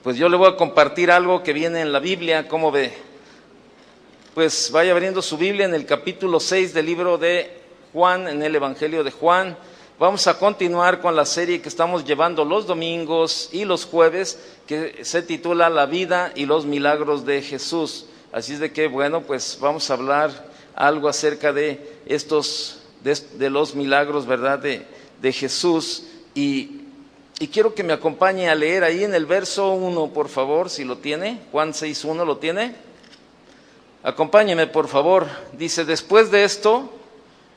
pues yo le voy a compartir algo que viene en la Biblia. ¿Cómo ve? Pues vaya abriendo su Biblia en el capítulo 6 del libro de Juan, en el Evangelio de Juan. Vamos a continuar con la serie que estamos llevando los domingos y los jueves, que se titula La vida y los milagros de Jesús. Así es de que, bueno, pues vamos a hablar algo acerca de estos, de los milagros, ¿verdad?, de Jesús. Y quiero que me acompañe a leer ahí en el verso 1, por favor, si lo tiene. Juan 6:1, ¿lo tiene? Acompáñeme, por favor. Dice: después de esto,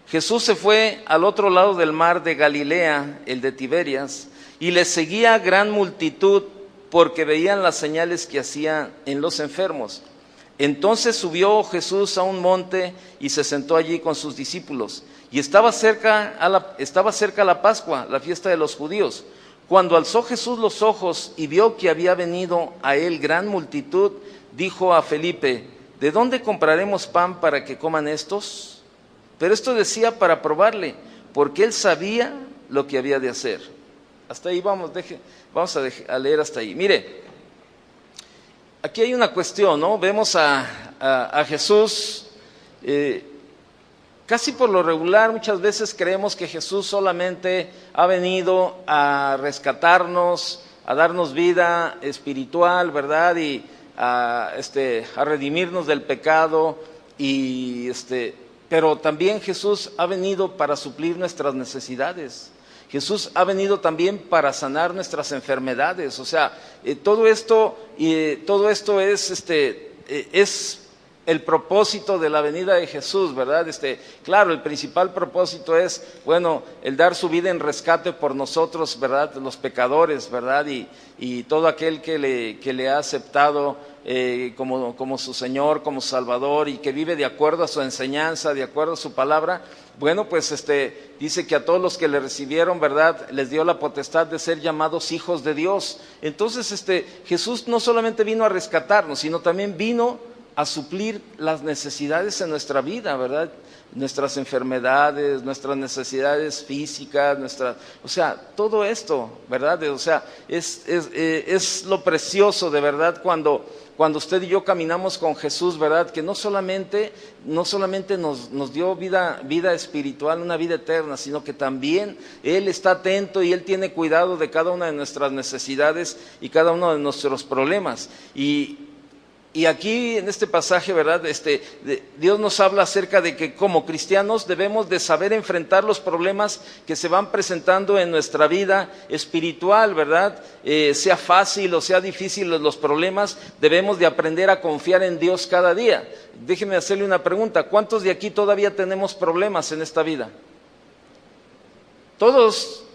Jesús se fue al otro lado del mar de Galilea, el de Tiberias, y le seguía gran multitud porque veían las señales que hacía en los enfermos. Entonces subió Jesús a un monte y se sentó allí con sus discípulos. Y estaba cerca la Pascua, la fiesta de los judíos. Cuando alzó Jesús los ojos y vio que había venido a él gran multitud, dijo a Felipe: ¿de dónde compraremos pan para que coman estos? Pero esto decía para probarle, porque él sabía lo que había de hacer. Hasta ahí vamos a leer hasta ahí. Mire, aquí hay una cuestión, ¿no? Vemos a Jesús, casi por lo regular muchas veces creemos que Jesús solamente ha venido a rescatarnos, a darnos vida espiritual, ¿verdad? Y a redimirnos del pecado, pero también Jesús ha venido para suplir nuestras necesidades. Jesús ha venido también para sanar nuestras enfermedades. O sea, todo esto es el propósito de la venida de Jesús, ¿verdad? Claro, el principal propósito es, bueno, el dar su vida en rescate por nosotros, ¿verdad?, los pecadores, ¿verdad? Y todo aquel que le ha aceptado como su Señor, como Salvador, y que vive de acuerdo a su enseñanza, de acuerdo a su palabra. Bueno, pues dice que a todos los que le recibieron, ¿verdad?, les dio la potestad de ser llamados hijos de Dios. Entonces, Jesús no solamente vino a rescatarnos, sino también vino a suplir las necesidades en nuestra vida, ¿verdad? Nuestras enfermedades, nuestras necesidades físicas, o sea, todo esto, ¿verdad? O sea, es lo precioso de verdad cuando usted y yo caminamos con Jesús, ¿verdad? Que no solamente nos dio vida espiritual, una vida eterna, sino que también Él está atento y Él tiene cuidado de cada una de nuestras necesidades y cada uno de nuestros problemas. Y aquí en este pasaje, ¿verdad?, Dios nos habla acerca de que como cristianos debemos de saber enfrentar los problemas que se van presentando en nuestra vida espiritual, ¿verdad? Sea fácil o sea difícil los problemas, debemos de aprender a confiar en Dios cada día. Déjeme hacerle una pregunta: ¿cuántos de aquí todavía tenemos problemas en esta vida? Todos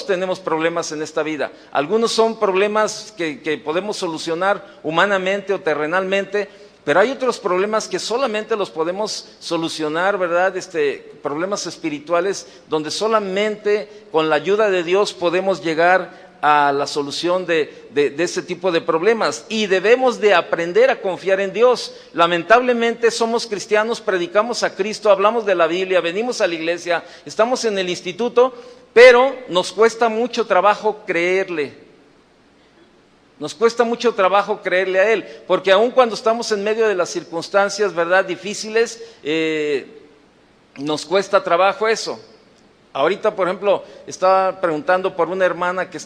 tenemos problemas en esta vida. Algunos son problemas que podemos solucionar humanamente o terrenalmente, pero hay otros problemas que solamente los podemos solucionar, ¿verdad? Problemas espirituales donde solamente con la ayuda de Dios podemos llegar a la solución de ese tipo de problemas, y debemos de aprender a confiar en Dios. Lamentablemente somos cristianos, predicamos a Cristo, hablamos de la Biblia, venimos a la iglesia, estamos en el instituto, pero nos cuesta mucho trabajo creerle. Nos cuesta mucho trabajo creerle a Él, porque aun cuando estamos en medio de las circunstancias, ¿verdad?, difíciles, nos cuesta trabajo eso. Ahorita, por ejemplo, estaba preguntando por una hermana que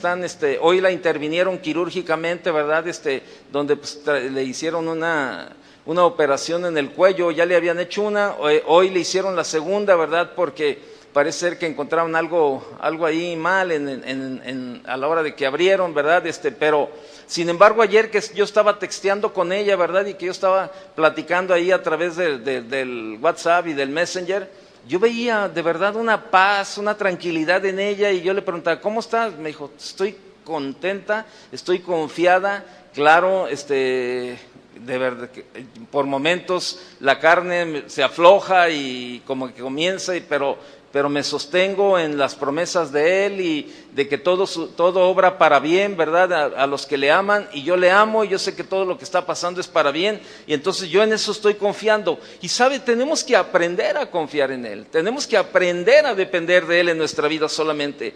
hoy la intervinieron quirúrgicamente, ¿verdad?, donde pues, le hicieron una operación en el cuello. Ya le habían hecho una, hoy le hicieron la segunda, ¿verdad?, porque parece ser que encontraron algo ahí mal a la hora de que abrieron, ¿verdad? Pero sin embargo, ayer que yo estaba texteando con ella, ¿verdad?, y que yo estaba platicando ahí a través del WhatsApp y del Messenger, yo veía de verdad una paz, una tranquilidad en ella, y yo le preguntaba: ¿cómo estás? Me dijo: estoy contenta, estoy confiada. Claro, de verdad que por momentos la carne se afloja y como que comienza, pero me sostengo en las promesas de Él y de que todo obra para bien, ¿verdad?, a los que le aman, y yo le amo, y yo sé que todo lo que está pasando es para bien, y entonces yo en eso estoy confiando. Y sabe, tenemos que aprender a confiar en Él, tenemos que aprender a depender de Él en nuestra vida solamente.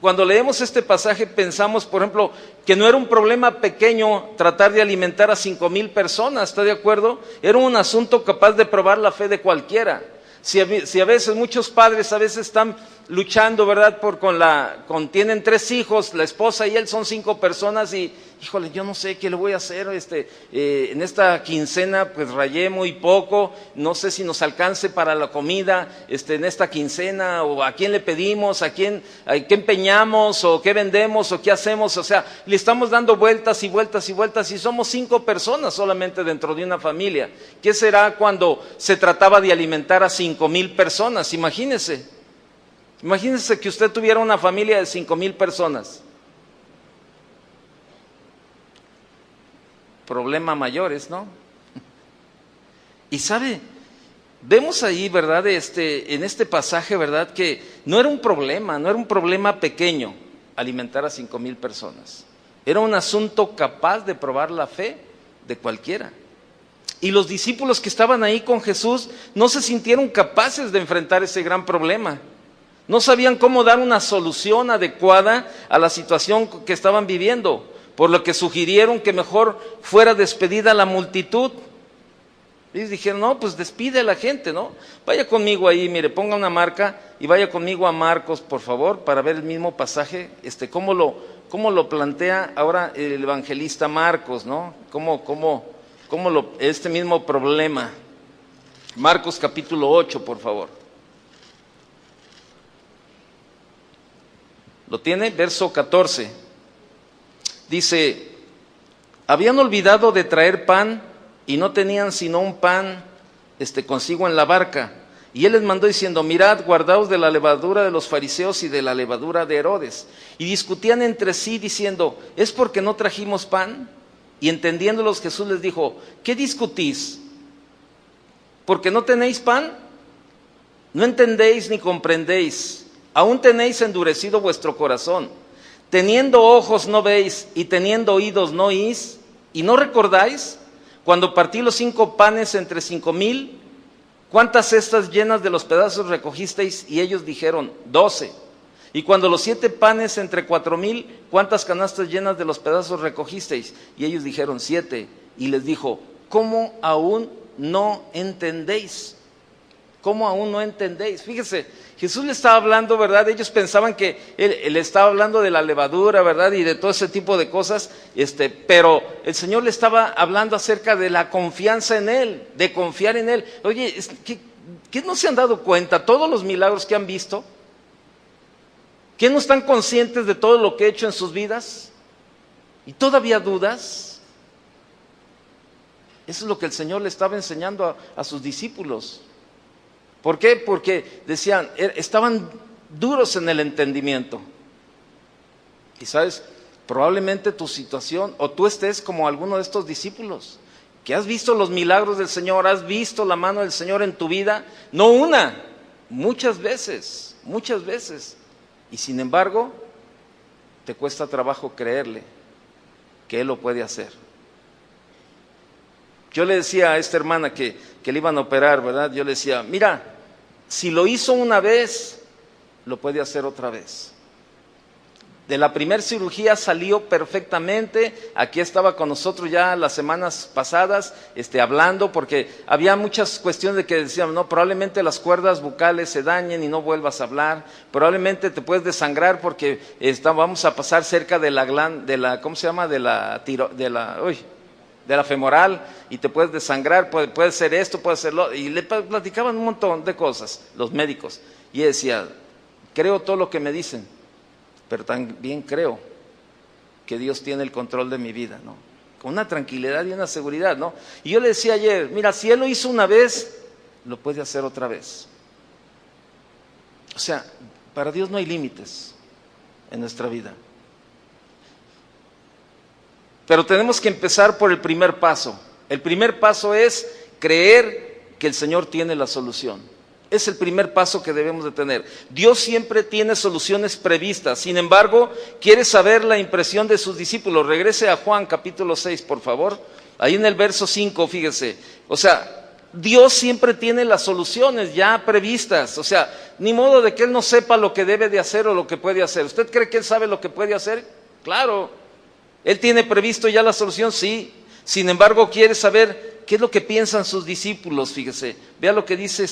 cuando leemos este pasaje pensamos, por ejemplo, que no era un problema pequeño tratar de alimentar a 5,000 personas, ¿está de acuerdo? Era un asunto capaz de probar la fe de cualquiera. Si a veces muchos padres a veces están luchando, ¿verdad? Tienen 3 hijos, la esposa y él son 5 personas y, híjole, yo no sé qué le voy a hacer, en esta quincena pues rayé muy poco, no sé si nos alcance para la comida, en esta quincena, o a quién le pedimos, a qué empeñamos, o qué vendemos, o qué hacemos, o sea, le estamos dando vueltas y vueltas y vueltas y somos 5 personas solamente dentro de una familia. ¿Qué será cuando se trataba de alimentar a 5,000 personas? Imagínese que usted tuviera una familia de 5,000 personas. Problema mayores, ¿no? Y sabe, vemos ahí, ¿verdad? En este pasaje, ¿verdad? Que no era un problema pequeño alimentar a 5,000 personas. Era un asunto capaz de probar la fe de cualquiera. Y los discípulos que estaban ahí con Jesús no se sintieron capaces de enfrentar ese gran problema. No sabían cómo dar una solución adecuada a la situación que estaban viviendo, por lo que sugirieron que mejor fuera despedida la multitud. Ellos dijeron, no, pues despide a la gente, ¿no? Vaya conmigo ahí, mire, ponga una marca y vaya conmigo a Marcos, por favor, para ver el mismo pasaje, cómo lo plantea ahora el evangelista Marcos, ¿no? Este mismo problema. Marcos capítulo 8, por favor. ¿Lo tiene? Verso 14. Dice, habían olvidado de traer pan y no tenían sino un pan consigo en la barca. Y él les mandó diciendo, mirad, guardaos de la levadura de los fariseos y de la levadura de Herodes. Y discutían entre sí diciendo, ¿es porque no trajimos pan? Y entendiéndolos Jesús les dijo, ¿qué discutís? ¿Porque no tenéis pan? ¿No entendéis ni comprendéis? Aún tenéis endurecido vuestro corazón. Teniendo ojos no veis, y teniendo oídos no oís, y no recordáis, cuando partí los 5 panes entre 5,000, ¿cuántas cestas llenas de los pedazos recogisteis? Y ellos dijeron, 12. Y cuando los 7 panes entre 4,000, ¿cuántas canastas llenas de los pedazos recogisteis? Y ellos dijeron, 7. Y les dijo, ¿cómo aún no entendéis? ¿Cómo aún no entendéis? Fíjese, Jesús le estaba hablando, ¿verdad? Ellos pensaban que él estaba hablando de la levadura, ¿verdad? Y de todo ese tipo de cosas, pero el Señor le estaba hablando acerca de la confianza en Él, de confiar en Él. Oye, ¿qué no se han dado cuenta? Todos los milagros que han visto, ¿qué no están conscientes de todo lo que he hecho en sus vidas? ¿Y todavía dudas? Eso es lo que el Señor le estaba enseñando a sus discípulos. ¿Por qué? Porque decían, estaban duros en el entendimiento. Y sabes, probablemente tu situación, o tú estés como alguno de estos discípulos, que has visto los milagros del Señor, has visto la mano del Señor en tu vida, no una, muchas veces, y sin embargo, te cuesta trabajo creerle que Él lo puede hacer. Yo le decía a esta hermana que le iban a operar, ¿verdad? Yo le decía, mira, si lo hizo una vez, lo puede hacer otra vez. De la primera cirugía salió perfectamente. Aquí estaba con nosotros ya las semanas pasadas, hablando, porque había muchas cuestiones de que decían, no, probablemente las cuerdas bucales se dañen y no vuelvas a hablar. Probablemente te puedes desangrar porque vamos a pasar cerca de la ¿cómo se llama? De la femoral, y te puedes desangrar, puede ser esto, puede ser lo, y le platicaban un montón de cosas, los médicos, y ella decía, creo todo lo que me dicen, pero también creo que Dios tiene el control de mi vida, ¿no? Con una tranquilidad y una seguridad, ¿no? Y yo le decía ayer, mira, si Él lo hizo una vez, lo puede hacer otra vez. O sea, para Dios no hay límites en nuestra vida. Pero tenemos que empezar por el primer paso. El primer paso es creer que el Señor tiene la solución. Es el primer paso que debemos de tener. Dios siempre tiene soluciones previstas. Sin embargo, quiere saber la impresión de sus discípulos. Regrese a Juan capítulo 6, por favor. Ahí en el verso 5, fíjese. O sea, Dios siempre tiene las soluciones ya previstas. O sea, ni modo de que Él no sepa lo que debe de hacer o lo que puede hacer. ¿Usted cree que Él sabe lo que puede hacer? Claro. ¿Él tiene previsto ya la solución? Sí. Sin embargo, quiere saber qué es lo que piensan sus discípulos, fíjese. Vea lo que dice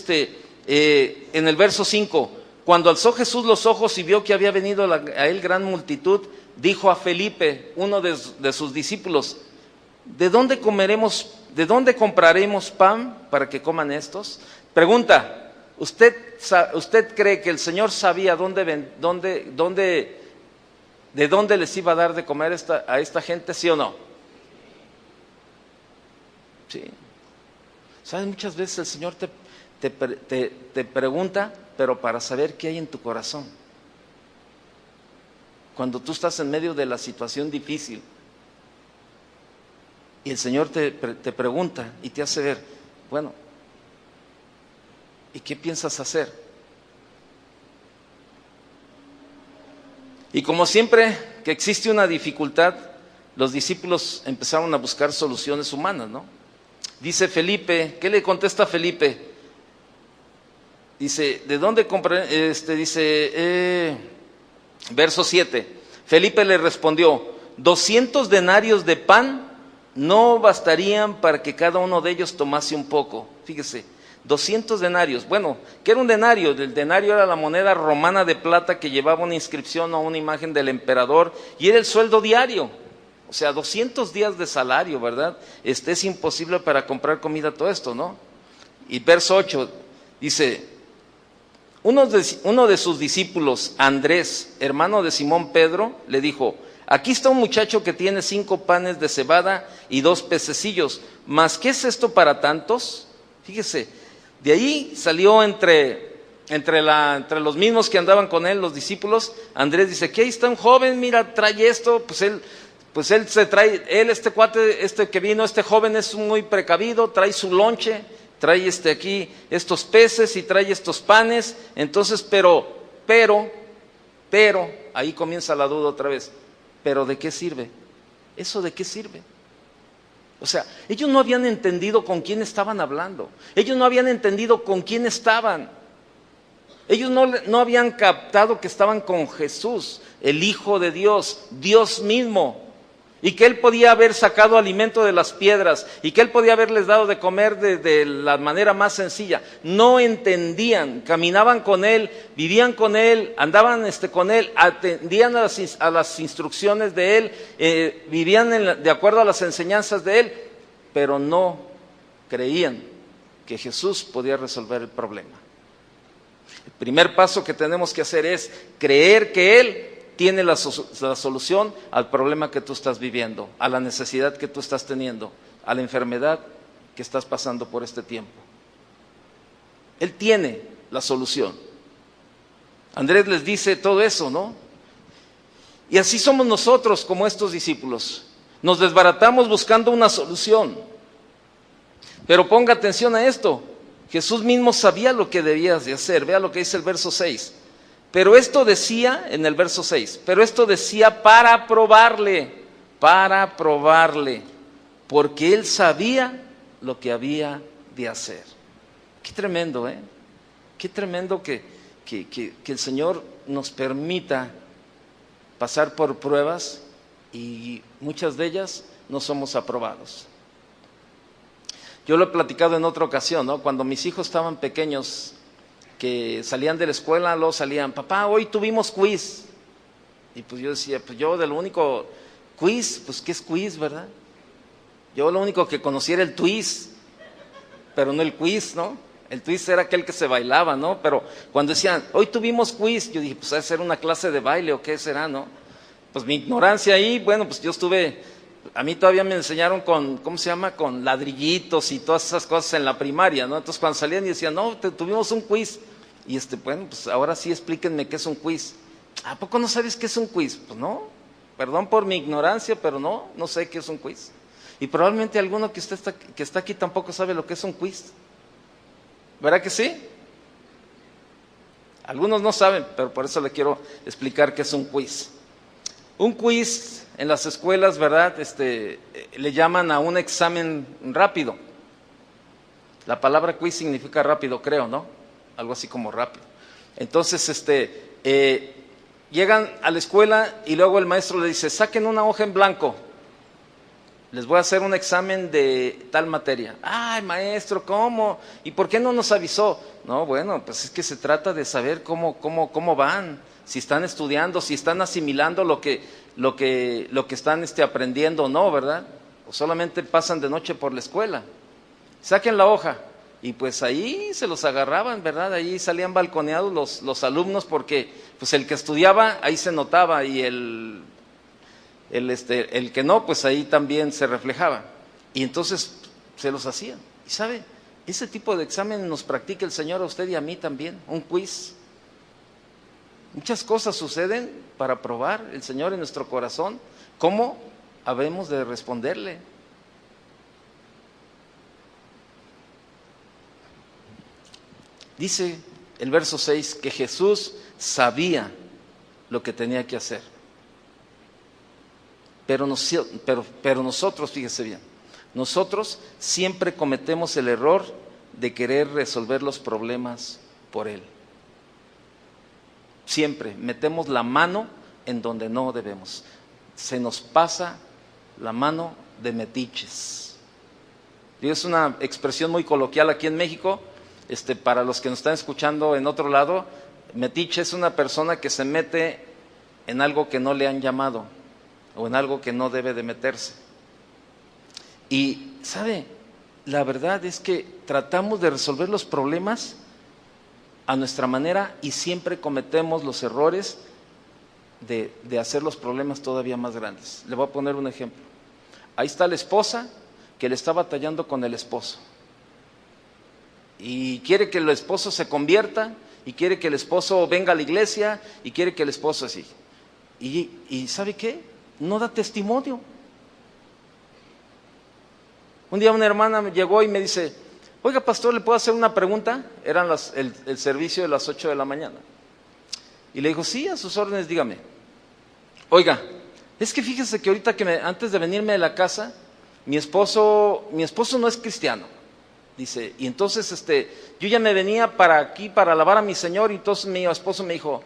en el verso 5. Cuando alzó Jesús los ojos y vio que había venido a Él gran multitud, dijo a Felipe, uno de sus discípulos, ¿de dónde compraremos pan para que coman estos? Pregunta, ¿usted cree que el Señor sabía de dónde les iba a dar de comer a esta gente, sí o no? Sí. ¿Sabes? Muchas veces el Señor te pregunta, pero para saber qué hay en tu corazón. Cuando tú estás en medio de la situación difícil y el Señor te pregunta y te hace ver, bueno, ¿y qué piensas hacer? Y como siempre que existe una dificultad, los discípulos empezaron a buscar soluciones humanas, ¿no? Dice Felipe, ¿qué le contesta Felipe? Dice, ¿de dónde compré? Verso 7. Felipe le respondió, 200 denarios de pan no bastarían para que cada uno de ellos tomase un poco. Fíjese, 200 denarios. Bueno, ¿qué era un denario? El denario era la moneda romana de plata que llevaba una inscripción o una imagen del emperador y era el sueldo diario. O sea, 200 días de salario, ¿verdad? Es imposible para comprar comida todo esto, ¿no? Y verso 8 dice, uno de sus discípulos, Andrés, hermano de Simón Pedro, le dijo, aquí está un muchacho que tiene 5 panes de cebada y 2 pececillos, ¿mas qué es esto para tantos? Fíjese, de ahí salió entre los mismos que andaban con él, los discípulos, Andrés dice, que ahí está un joven, mira, trae esto, este cuate, que vino, este joven es muy precavido, trae su lonche, trae aquí estos peces y trae estos panes, entonces, pero, ahí comienza la duda otra vez, ¿pero de qué sirve? ¿Eso de qué sirve? O sea, ellos no habían entendido con quién estaban hablando, ellos no habían entendido con quién estaban, ellos no habían captado que estaban con Jesús, el Hijo de Dios, Dios mismo, y que Él podía haber sacado alimento de las piedras, y que Él podía haberles dado de comer de la manera más sencilla. No entendían, caminaban con Él, vivían con Él, andaban con Él, atendían a las instrucciones de Él, vivían de acuerdo a las enseñanzas de Él, pero no creían que Jesús podía resolver el problema. El primer paso que tenemos que hacer es creer que Él tiene la solución al problema que tú estás viviendo, a la necesidad que tú estás teniendo, a la enfermedad que estás pasando por este tiempo. Él tiene la solución. Andrés les dice todo eso, ¿no? Y así somos nosotros como estos discípulos. Nos desbaratamos buscando una solución. Pero ponga atención a esto. Jesús mismo sabía lo que debías de hacer. Vea lo que dice el verso 6. Pero esto decía, en el verso 6, pero esto decía para probarle, porque Él sabía lo que había de hacer. Qué tremendo, ¿eh? Qué tremendo que el Señor nos permita pasar por pruebas y muchas de ellas no somos aprobados. Yo lo he platicado en otra ocasión, ¿no? Cuando mis hijos estaban pequeños, que salían de la escuela, luego salían, papá, hoy tuvimos quiz. Y pues yo decía, pues yo del único quiz, pues ¿qué es quiz, verdad? Yo lo único que conocía era el twist, pero no el quiz, ¿no? El twist era aquel que se bailaba, ¿no? Pero cuando decían, hoy tuvimos quiz, yo dije, pues debe ser una clase de baile o qué será, ¿no? Pues mi ignorancia ahí, bueno, pues yo a mí todavía me enseñaron con ladrillitos y todas esas cosas en la primaria, ¿no? Entonces cuando salían y decían, no, tuvimos un quiz. Y bueno, pues ahora sí explíquenme qué es un quiz. ¿A poco no sabes qué es un quiz? Pues no, perdón por mi ignorancia, pero no sé qué es un quiz. Y probablemente alguno que está aquí tampoco sabe lo que es un quiz. ¿Verdad que sí? Algunos no saben, pero por eso le quiero explicar qué es un quiz. Un quiz en las escuelas, ¿verdad? Le llaman a un examen rápido. La palabra quiz significa rápido, creo, ¿no? Algo así como rápido. Entonces, llegan a la escuela y luego el maestro le dice, saquen una hoja en blanco, les voy a hacer un examen de tal materia. Ay, maestro, ¿cómo? ¿Y por qué no nos avisó? No, bueno, pues es que se trata de saber cómo van, si están estudiando, si están asimilando lo que están aprendiendo o no, ¿verdad? O solamente pasan de noche por la escuela. Saquen la hoja. Y pues ahí se los agarraban, ¿verdad? Ahí salían balconeados los alumnos porque pues el que estudiaba ahí se notaba y el que no, pues ahí también se reflejaba. Y entonces se los hacían. Y sabe, ese tipo de examen nos practica el Señor a usted y a mí también, un quiz. Muchas cosas suceden para probar el Señor en nuestro corazón. ¿Cómo habemos de responderle? Dice el verso 6 que Jesús sabía lo que tenía que hacer. Pero nosotros, fíjese bien, nosotros siempre cometemos el error de querer resolver los problemas por Él. Siempre metemos la mano en donde no debemos. Se nos pasa la mano de metiches. Y es una expresión muy coloquial aquí en México. Para los que nos están escuchando en otro lado, metiche es una persona que se mete en algo que no le han llamado o en algo que no debe de meterse. Y, ¿sabe? La verdad es que tratamos de resolver los problemas a nuestra manera y siempre cometemos los errores de hacer los problemas todavía más grandes. Le voy a poner un ejemplo. Ahí está la esposa que le está batallando con el esposo. Y quiere que el esposo se convierta, y quiere que el esposo venga a la iglesia, y quiere que el esposo así. Y ¿sabe qué? No da testimonio. Un día una hermana me llegó y me dice, oiga pastor, ¿le puedo hacer una pregunta? Eran el servicio de las 8 de la mañana. Y le dijo, sí, a sus órdenes, dígame. Oiga, es que fíjese que ahorita antes de venirme de la casa, mi esposo no es cristiano. Dice, y entonces yo ya me venía para aquí para alabar a mi Señor, y entonces mi esposo me dijo,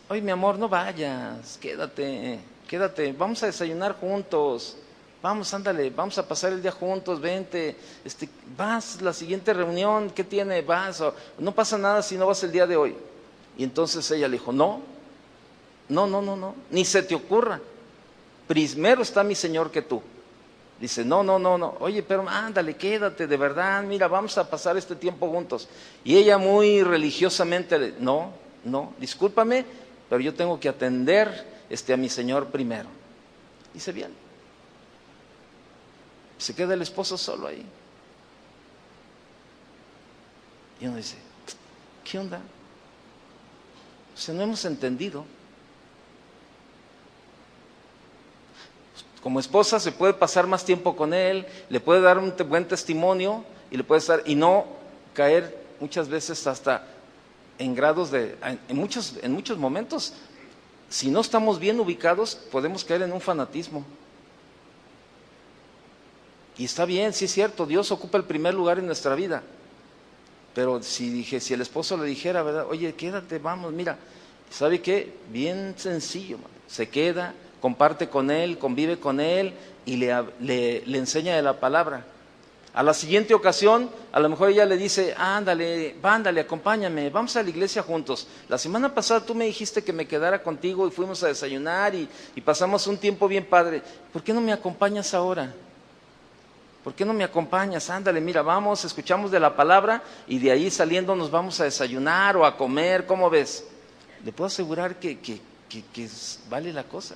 oye mi amor, no vayas, quédate, vamos a desayunar juntos, vamos, ándale, vamos a pasar el día juntos, vente, vas la siguiente reunión, ¿qué tiene? Vas, no pasa nada si no vas el día de hoy. Y entonces ella le dijo, no, ni se te ocurra, primero está mi Señor que tú. Dice, no, oye, pero ándale, quédate, de verdad, mira, vamos a pasar este tiempo juntos. Y ella muy religiosamente, no, discúlpame, pero yo tengo que atender a mi Señor primero. Dice, bien. Se queda el esposo solo ahí. Y uno dice, ¿qué onda? O sea, no hemos entendido. Como esposa se puede pasar más tiempo con él, le puede dar un buen testimonio y no caer muchas veces hasta en grados en muchos momentos, si no estamos bien ubicados, podemos caer en un fanatismo. Y está bien, sí es cierto, Dios ocupa el primer lugar en nuestra vida. Pero si el esposo le dijera, ¿verdad? Oye, quédate, vamos, mira, ¿sabe qué? Bien sencillo, man. Se queda, comparte con él, convive con él y le enseña de la palabra. A la siguiente ocasión, a lo mejor ella le dice, ándale, acompáñame, vamos a la iglesia juntos. La semana pasada tú me dijiste que me quedara contigo y fuimos a desayunar y pasamos un tiempo bien padre. ¿Por qué no me acompañas ahora? ¿Por qué no me acompañas? Ándale, mira, vamos, escuchamos de la palabra y de ahí saliendo nos vamos a desayunar o a comer, ¿cómo ves? Le puedo asegurar que vale la cosa.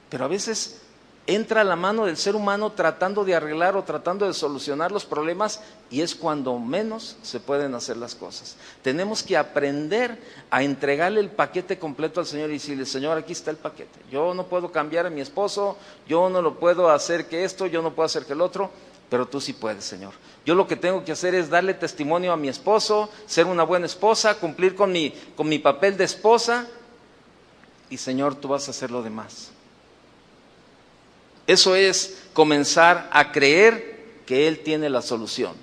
Pero a veces entra la mano del ser humano tratando de arreglar o tratando de solucionar los problemas y es cuando menos se pueden hacer las cosas. Tenemos que aprender a entregarle el paquete completo al Señor y decirle, Señor, aquí está el paquete. Yo no puedo cambiar a mi esposo, yo no lo puedo hacer que esto, yo no puedo hacer que el otro, pero tú sí puedes, Señor. Yo lo que tengo que hacer es darle testimonio a mi esposo, ser una buena esposa, cumplir con mi papel de esposa y Señor, tú vas a hacer lo demás. Eso es comenzar a creer que Él tiene la solución.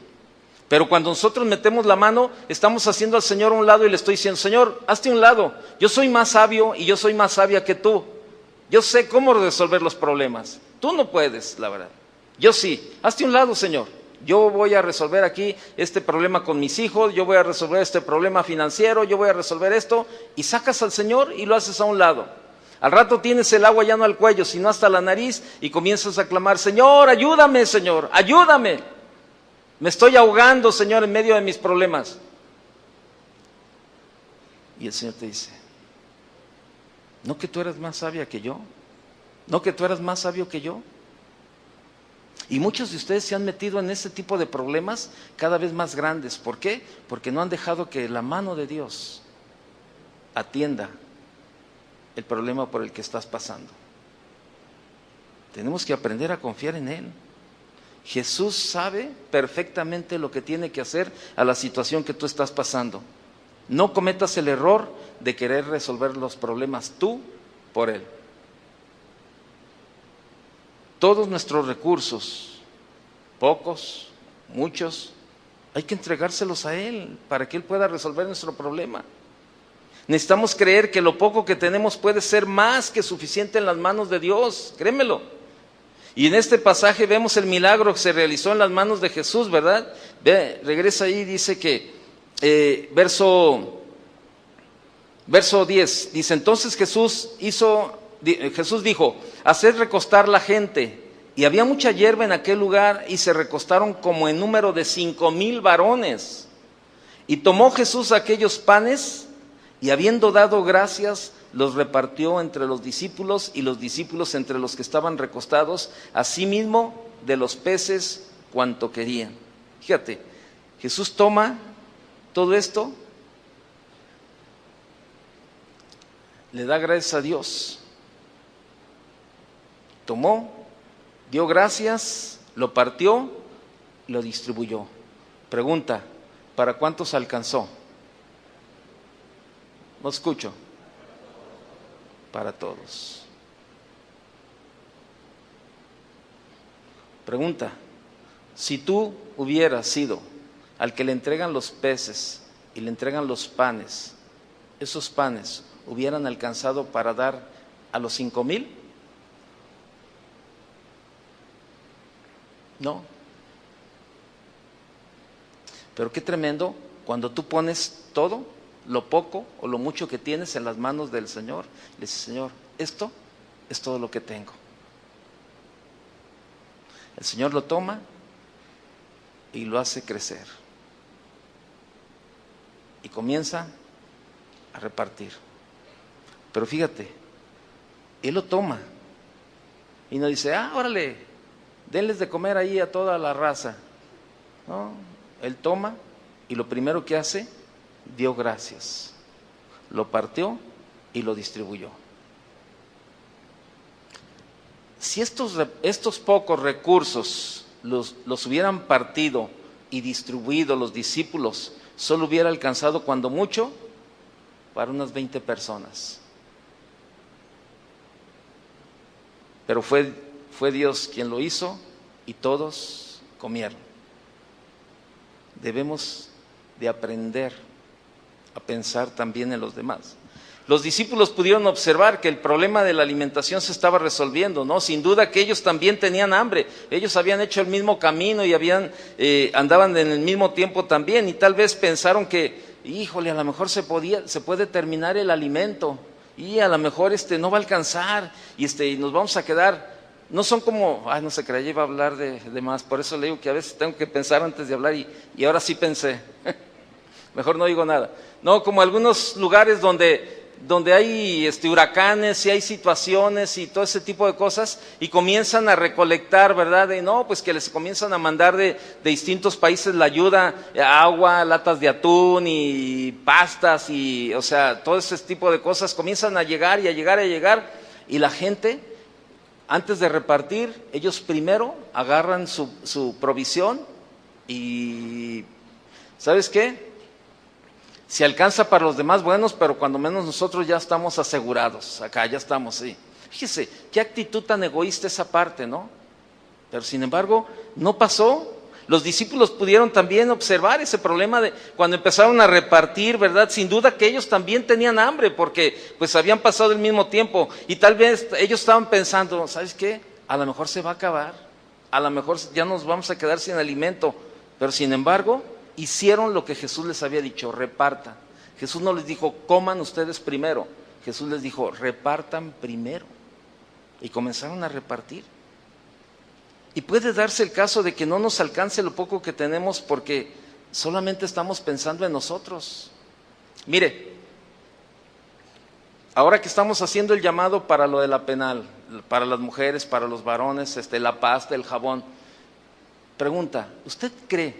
Pero cuando nosotros metemos la mano, estamos haciendo al Señor a un lado y le estoy diciendo, Señor, hazte a un lado, yo soy más sabio y yo soy más sabia que tú. Yo sé cómo resolver los problemas. Tú no puedes, la verdad. Yo sí. Hazte a un lado, Señor. Yo voy a resolver aquí este problema con mis hijos, yo voy a resolver este problema financiero, yo voy a resolver esto. Y sacas al Señor y lo haces a un lado. Al rato tienes el agua ya no al cuello, sino hasta la nariz y comienzas a clamar, Señor, ayúdame, Señor, ayúdame. Me estoy ahogando, Señor, en medio de mis problemas. Y el Señor te dice, ¿no que tú eres más sabia que yo? ¿No que tú eres más sabio que yo? Y muchos de ustedes se han metido en ese tipo de problemas cada vez más grandes. ¿Por qué? Porque no han dejado que la mano de Dios atienda el problema por el que estás pasando. Tenemos que aprender a confiar en Él. Jesús sabe perfectamente lo que tiene que hacer a la situación que tú estás pasando. No cometas el error de querer resolver los problemas tú por Él. Todos nuestros recursos, pocos, muchos, hay que entregárselos a Él para que Él pueda resolver nuestro problema. Necesitamos creer que lo poco que tenemos puede ser más que suficiente en las manos de Dios, créemelo. Y en este pasaje vemos el milagro que se realizó en las manos de Jesús, ¿verdad? Ve, regresa ahí, dice que, verso 10, dice, entonces Jesús dijo, haced recostar la gente. Y había mucha hierba en aquel lugar y se recostaron como en número de 5,000 varones. Y tomó Jesús aquellos panes y habiendo dado gracias, los repartió entre los discípulos y los discípulos entre los que estaban recostados, asimismo de los peces cuanto querían. Fíjate, Jesús toma todo esto, le da gracias a Dios, tomó, dio gracias, lo partió, lo distribuyó. Pregunta, ¿para cuántos alcanzó? No escucho. Para todos. Pregunta, si tú hubieras sido al que le entregan los peces y le entregan los panes, ¿esos panes hubieran alcanzado para dar a los 5,000? No. Pero qué tremendo cuando tú pones todo, lo poco o lo mucho que tienes en las manos del Señor. Le dices, Señor, esto es todo lo que tengo. El Señor lo toma y lo hace crecer. Y comienza a repartir. Pero fíjate, Él lo toma y no dice, órale, denles de comer ahí a toda la raza. No, Él toma y lo primero que hace, dio gracias, lo partió y lo distribuyó. Si estos pocos recursos los hubieran partido y distribuido los discípulos, solo hubiera alcanzado cuando mucho para unas 20 personas. Pero fue Dios quien lo hizo y todos comieron. Debemos de aprender a pensar también en los demás. Los discípulos pudieron observar que el problema de la alimentación se estaba resolviendo, ¿no? Sin duda que ellos también tenían hambre, ellos habían hecho el mismo camino y andaban en el mismo tiempo también, y tal vez pensaron que, híjole, a lo mejor se puede terminar el alimento, y a lo mejor no va a alcanzar, y nos vamos a quedar. No son como, no se creía, iba a hablar de más, por eso le digo que a veces tengo que pensar antes de hablar, y ahora sí pensé. Mejor no digo nada. No, como algunos lugares donde hay huracanes y hay situaciones y todo ese tipo de cosas, y comienzan a recolectar, ¿verdad? Pues que les comienzan a mandar de distintos países la ayuda, agua, latas de atún y pastas y, o sea, todo ese tipo de cosas comienzan a llegar y a llegar y a llegar, y la gente, antes de repartir, ellos primero agarran su provisión y, ¿sabes qué? Si alcanza para los demás, buenos, pero cuando menos nosotros ya estamos asegurados, acá ya estamos, sí. Fíjese, qué actitud tan egoísta esa parte, ¿no? Pero sin embargo, no pasó. Los discípulos pudieron también observar ese problema de cuando empezaron a repartir, ¿verdad? Sin duda que ellos también tenían hambre porque pues habían pasado el mismo tiempo y tal vez ellos estaban pensando, ¿sabes qué? A lo mejor se va a acabar, a lo mejor ya nos vamos a quedar sin alimento, pero sin embargo hicieron lo que Jesús les había dicho, repartan. Jesús no les dijo, coman ustedes primero, Jesús les dijo, repartan primero y comenzaron a repartir. Y puede darse el caso de que no nos alcance lo poco que tenemos porque solamente estamos pensando en nosotros. Mire, ahora que estamos haciendo el llamado para lo de la penal, para las mujeres, para los varones, la pasta, el jabón, pregunta, ¿usted cree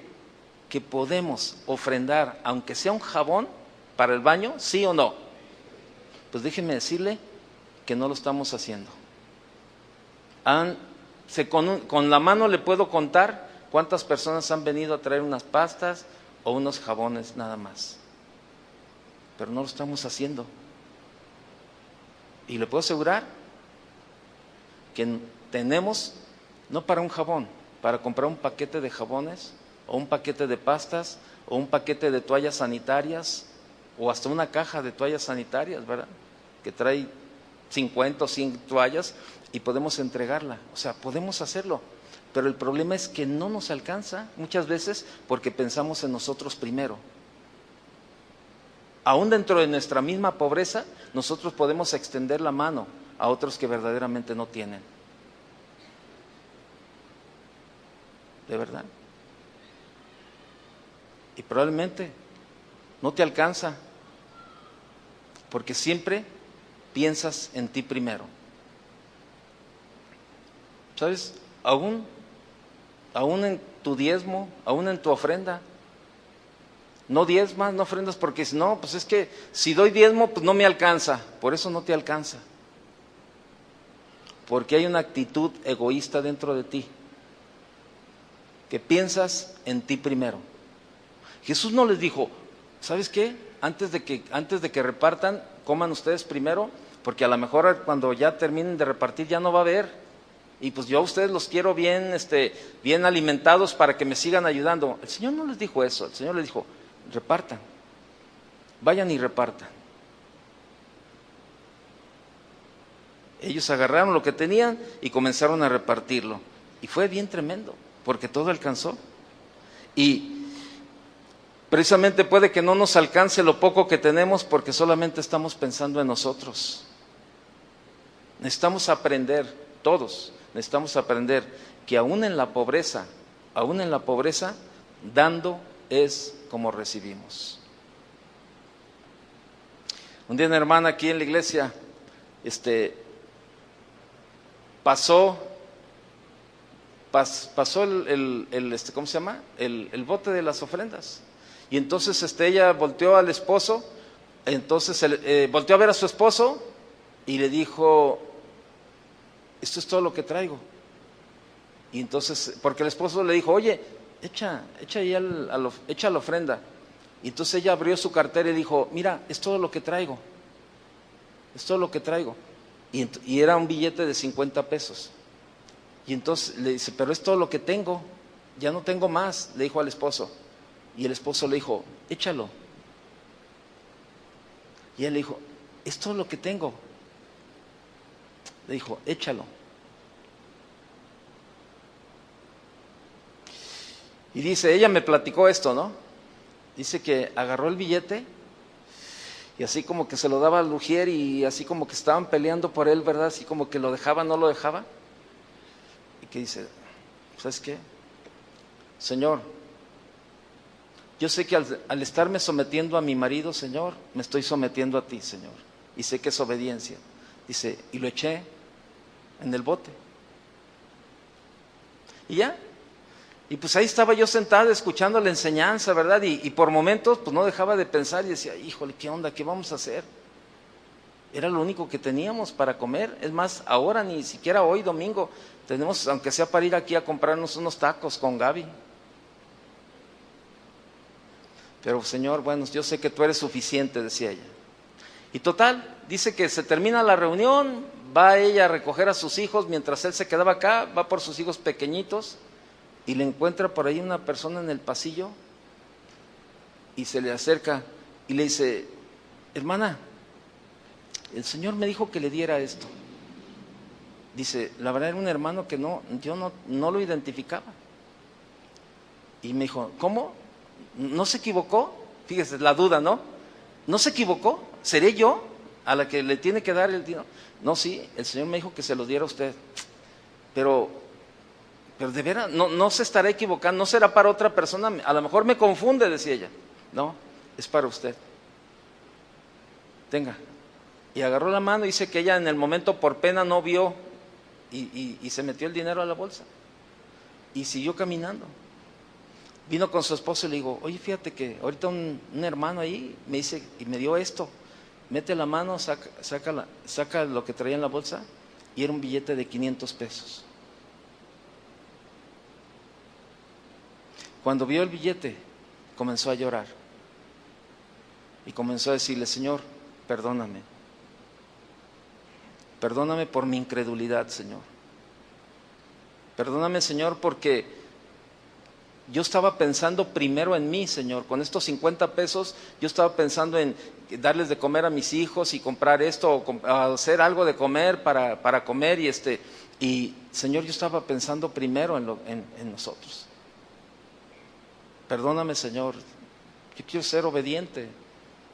que podemos ofrendar, aunque sea un jabón, para el baño? ¿Sí o no? Pues déjeme decirle que no lo estamos haciendo. Con la mano le puedo contar cuántas personas han venido a traer unas pastas o unos jabones nada más. Pero no lo estamos haciendo. Y le puedo asegurar que tenemos, no para un jabón, para comprar un paquete de jabones o un paquete de pastas o un paquete de toallas sanitarias o hasta una caja de toallas sanitarias, ¿verdad? Que trae 50 o 100 toallas y podemos entregarla, o sea, podemos hacerlo, pero el problema es que no nos alcanza muchas veces porque pensamos en nosotros primero. Aún dentro de nuestra misma pobreza, nosotros podemos extender la mano a otros que verdaderamente no tienen. ¿De verdad? Y probablemente no te alcanza porque siempre piensas en ti primero. ¿Sabes? Aún en tu diezmo, aún en tu ofrenda, no diezmas, no ofrendas porque no, pues es que si doy diezmo, pues no me alcanza. Por eso no te alcanza. Porque hay una actitud egoísta dentro de ti, que piensas en ti primero. Jesús no les dijo, ¿sabes qué? Antes de que repartan, coman ustedes primero, porque a lo mejor cuando ya terminen de repartir ya no va a haber. Y pues yo a ustedes los quiero bien, bien alimentados para que me sigan ayudando. El Señor no les dijo eso, el Señor les dijo, repartan, vayan y repartan. Ellos agarraron lo que tenían y comenzaron a repartirlo. Y fue bien tremendo, porque todo alcanzó. Y precisamente puede que no nos alcance lo poco que tenemos porque solamente estamos pensando en nosotros. Necesitamos aprender, todos necesitamos aprender que aún en la pobreza, dando es como recibimos. Un día una hermana aquí en la iglesia, pasó ¿cómo se llama? El bote de las ofrendas. Y entonces ella volteó al esposo, volteó a ver a su esposo y le dijo, esto es todo lo que traigo. Y entonces, porque el esposo le dijo, oye, echa ahí echa la ofrenda. Y entonces ella abrió su cartera y dijo, mira, es todo lo que traigo. Es todo lo que traigo. Y era un billete de 50 pesos. Y entonces le dice, pero es todo lo que tengo, ya no tengo más, le dijo al esposo. Y el esposo le dijo, échalo. Y él le dijo, es todo lo que tengo. Le dijo, échalo. Y dice, ella me platicó esto, ¿no? Dice que agarró el billete y así como que se lo daba al ujier y así como que estaban peleando por él, ¿verdad? Así como que lo dejaba, no lo dejaba. Y que dice, ¿sabes qué? Señor, yo sé que al estarme sometiendo a mi marido, Señor, me estoy sometiendo a ti, Señor. Y sé que es obediencia. Dice, y lo eché en el bote. Y ya. Y pues ahí estaba yo sentada escuchando la enseñanza, ¿verdad? Y por momentos pues no dejaba de pensar y decía, híjole, ¿qué onda? ¿Qué vamos a hacer? Era lo único que teníamos para comer. Es más, ahora ni siquiera hoy domingo tenemos, aunque sea para ir aquí a comprarnos unos tacos con Gaby. Pero Señor, bueno, yo sé que tú eres suficiente, decía ella. Y total, dice que se termina la reunión, va ella a recoger a sus hijos mientras él se quedaba acá, va por sus hijos pequeñitos. y le encuentra por ahí una persona en el pasillo y se le acerca y le dice: hermana, el Señor me dijo que le diera esto. Dice: la verdad era un hermano que yo no lo identificaba. Y me dijo: ¿cómo? ¿No se equivocó? Fíjese la duda, ¿no? ¿No se equivocó? ¿Seré yo a la que le tiene que dar el dinero? No, sí, el Señor me dijo que se lo diera a usted. Pero de veras, no se estará equivocando, no será para otra persona, a lo mejor me confunde, decía ella. No, es para usted. Tenga. Y agarró la mano y dice que ella en el momento por pena no vio y se metió el dinero a la bolsa y siguió caminando. Vino con su esposo y le digo: oye, fíjate que ahorita un hermano ahí me dice y me dio esto. Mete la mano, saca lo que traía en la bolsa y era un billete de 500 pesos. Cuando vio el billete, comenzó a llorar y comenzó a decirle: Señor, perdóname. Perdóname por mi incredulidad, Señor. Perdóname, Señor, porque yo estaba pensando primero en mí, Señor. Con estos 50 pesos yo estaba pensando en darles de comer a mis hijos y comprar esto o hacer algo de comer para comer y Señor, yo estaba pensando primero en nosotros. Perdóname, Señor. Yo quiero ser obediente.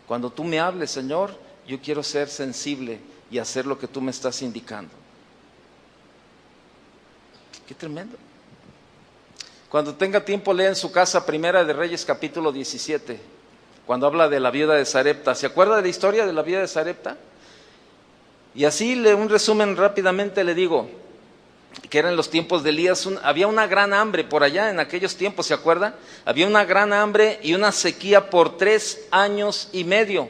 Cuando tú me hables, Señor, yo quiero ser sensible y hacer lo que tú me estás indicando. Qué tremendo. Cuando tenga tiempo, lea en su casa Primera de Reyes capítulo 17, cuando habla de la viuda de Sarepta. ¿Se acuerda de la historia de la viuda de Sarepta? Y así, un resumen rápidamente le digo, que eran los tiempos de Elías. Había una gran hambre por allá en aquellos tiempos, ¿se acuerda? Había una gran hambre y una sequía por 3 años y medio.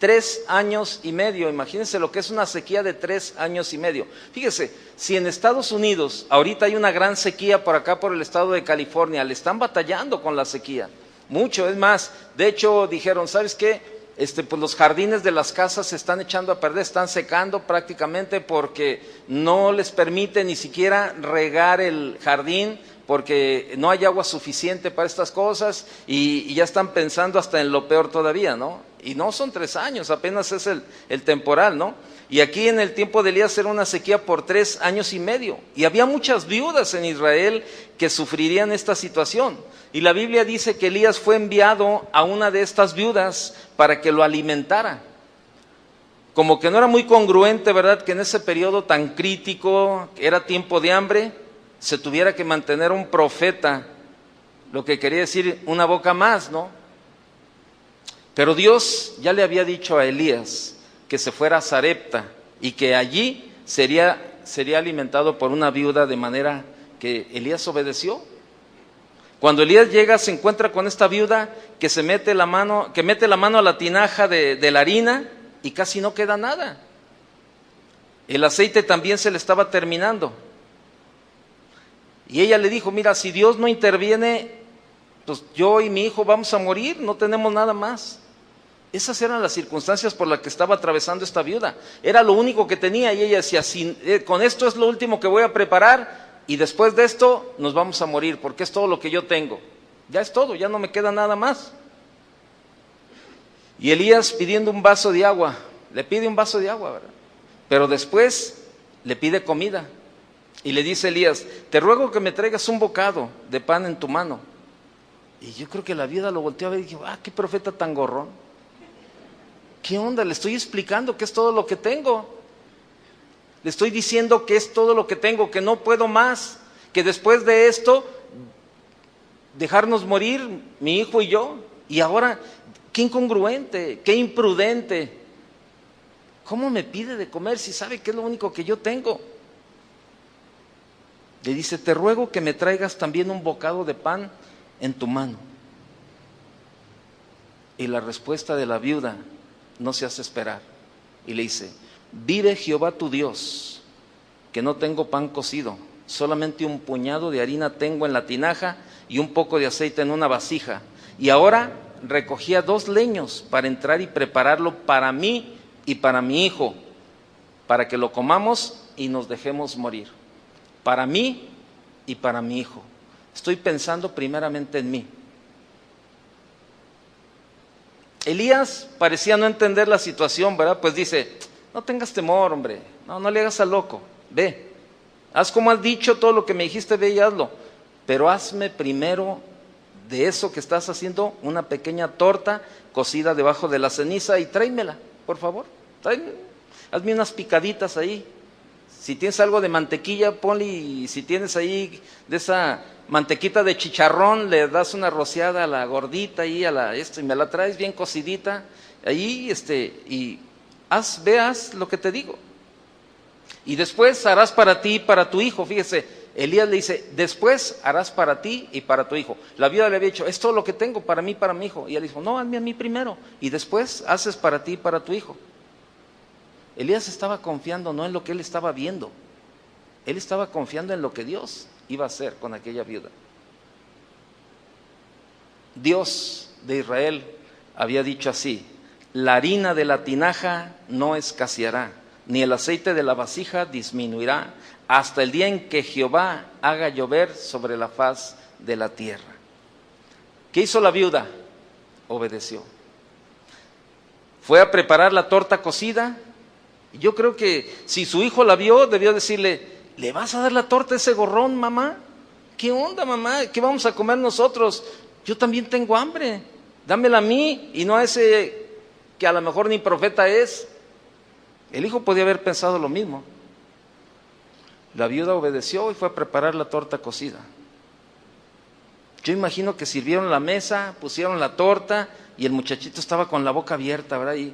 3 años y medio, imagínense lo que es una sequía de 3 años y medio. Fíjese, si en Estados Unidos ahorita hay una gran sequía por acá, por el estado de California, le están batallando con la sequía, mucho, es más, de hecho dijeron: ¿sabes qué? Pues los jardines de las casas se están echando a perder, están secando prácticamente porque no les permite ni siquiera regar el jardín, porque no hay agua suficiente para estas cosas y ya están pensando hasta en lo peor todavía, ¿no? Y no son 3 años, apenas es el temporal, ¿no? Y aquí en el tiempo de Elías era una sequía por 3 años y medio. Y había muchas viudas en Israel que sufrirían esta situación. Y la Biblia dice que Elías fue enviado a una de estas viudas para que lo alimentara. Como que no era muy congruente, ¿verdad?, que en ese periodo tan crítico, que era tiempo de hambre, se tuviera que mantener un profeta, lo que quería decir una boca más, ¿no? Pero Dios ya le había dicho a Elías que se fuera a Sarepta y que allí sería alimentado por una viuda, de manera que Elías obedeció. Cuando Elías llega, se encuentra con esta viuda que mete la mano a la tinaja de la harina y casi no queda nada. El aceite también se le estaba terminando. Y ella le dijo: mira, si Dios no interviene, pues yo y mi hijo vamos a morir, no tenemos nada más. Esas eran las circunstancias por las que estaba atravesando esta viuda. Era lo único que tenía y ella decía: con esto es lo último que voy a preparar y después de esto nos vamos a morir porque es todo lo que yo tengo. Ya es todo, ya no me queda nada más. Y Elías pidiendo un vaso de agua, le pide un vaso de agua, ¿verdad? Pero después le pide comida y le dice Elías: te ruego que me traigas un bocado de pan en tu mano. Y yo creo que la viuda lo volteó a ver y dijo: qué profeta tan gorrón. ¿Qué onda? Le estoy explicando que es todo lo que tengo. Le estoy diciendo que es todo lo que tengo, que no puedo más, que después de esto dejarnos morir mi hijo y yo. Y ahora, qué incongruente, qué imprudente. ¿Cómo me pide de comer si sabe que es lo único que yo tengo? Le dice: te ruego que me traigas también un bocado de pan en tu mano. Y la respuesta de la viuda no se hace esperar. Y le dice: vive Jehová tu Dios, que no tengo pan cocido, solamente un puñado de harina tengo en la tinaja y un poco de aceite en una vasija. Y ahora recogía 2 leños para entrar y prepararlo para mí y para mi hijo, para que lo comamos y nos dejemos morir. Para mí y para mi hijo. estoy pensando primeramente en mí. Elías parecía no entender la situación, ¿verdad? Pues dice, no tengas temor, hombre, no le hagas al loco, ve, haz como has dicho, todo lo que me dijiste, ve y hazlo, pero hazme primero de eso que estás haciendo una pequeña torta cocida debajo de la ceniza y tráemela, por favor, hazme unas picaditas ahí. Si tienes algo de mantequilla, ponle, y si tienes ahí de esa mantequita de chicharrón, le das una rociada a la gordita ahí, y me la traes bien cocidita, ahí, y veas lo que te digo. Y después harás para ti y para tu hijo. Fíjese, Elías le dice, después harás para ti y para tu hijo. La viuda le había dicho, es todo lo que tengo para mí y para mi hijo. Y él dijo, no, hazme a mí primero, y después haces para ti y para tu hijo. Elías estaba confiando no en lo que él estaba viendo, él estaba confiando en lo que Dios iba a hacer con aquella viuda. Dios de Israel había dicho así, la harina de la tinaja no escaseará, ni el aceite de la vasija disminuirá, hasta el día en que Jehová haga llover sobre la faz de la tierra. ¿Qué hizo la viuda? Obedeció. Fue a preparar la torta cocida. Yo creo que si su hijo la vio, debió decirle, ¿le vas a dar la torta a ese gorrón, mamá? ¿Qué onda, mamá? ¿Qué vamos a comer nosotros? Yo también tengo hambre, dámela a mí y no a ese que a lo mejor ni profeta es. El hijo podía haber pensado lo mismo. La viuda obedeció y fue a preparar la torta cocida. Yo imagino que sirvieron la mesa, pusieron la torta y el muchachito estaba con la boca abierta, ¿verdad? Y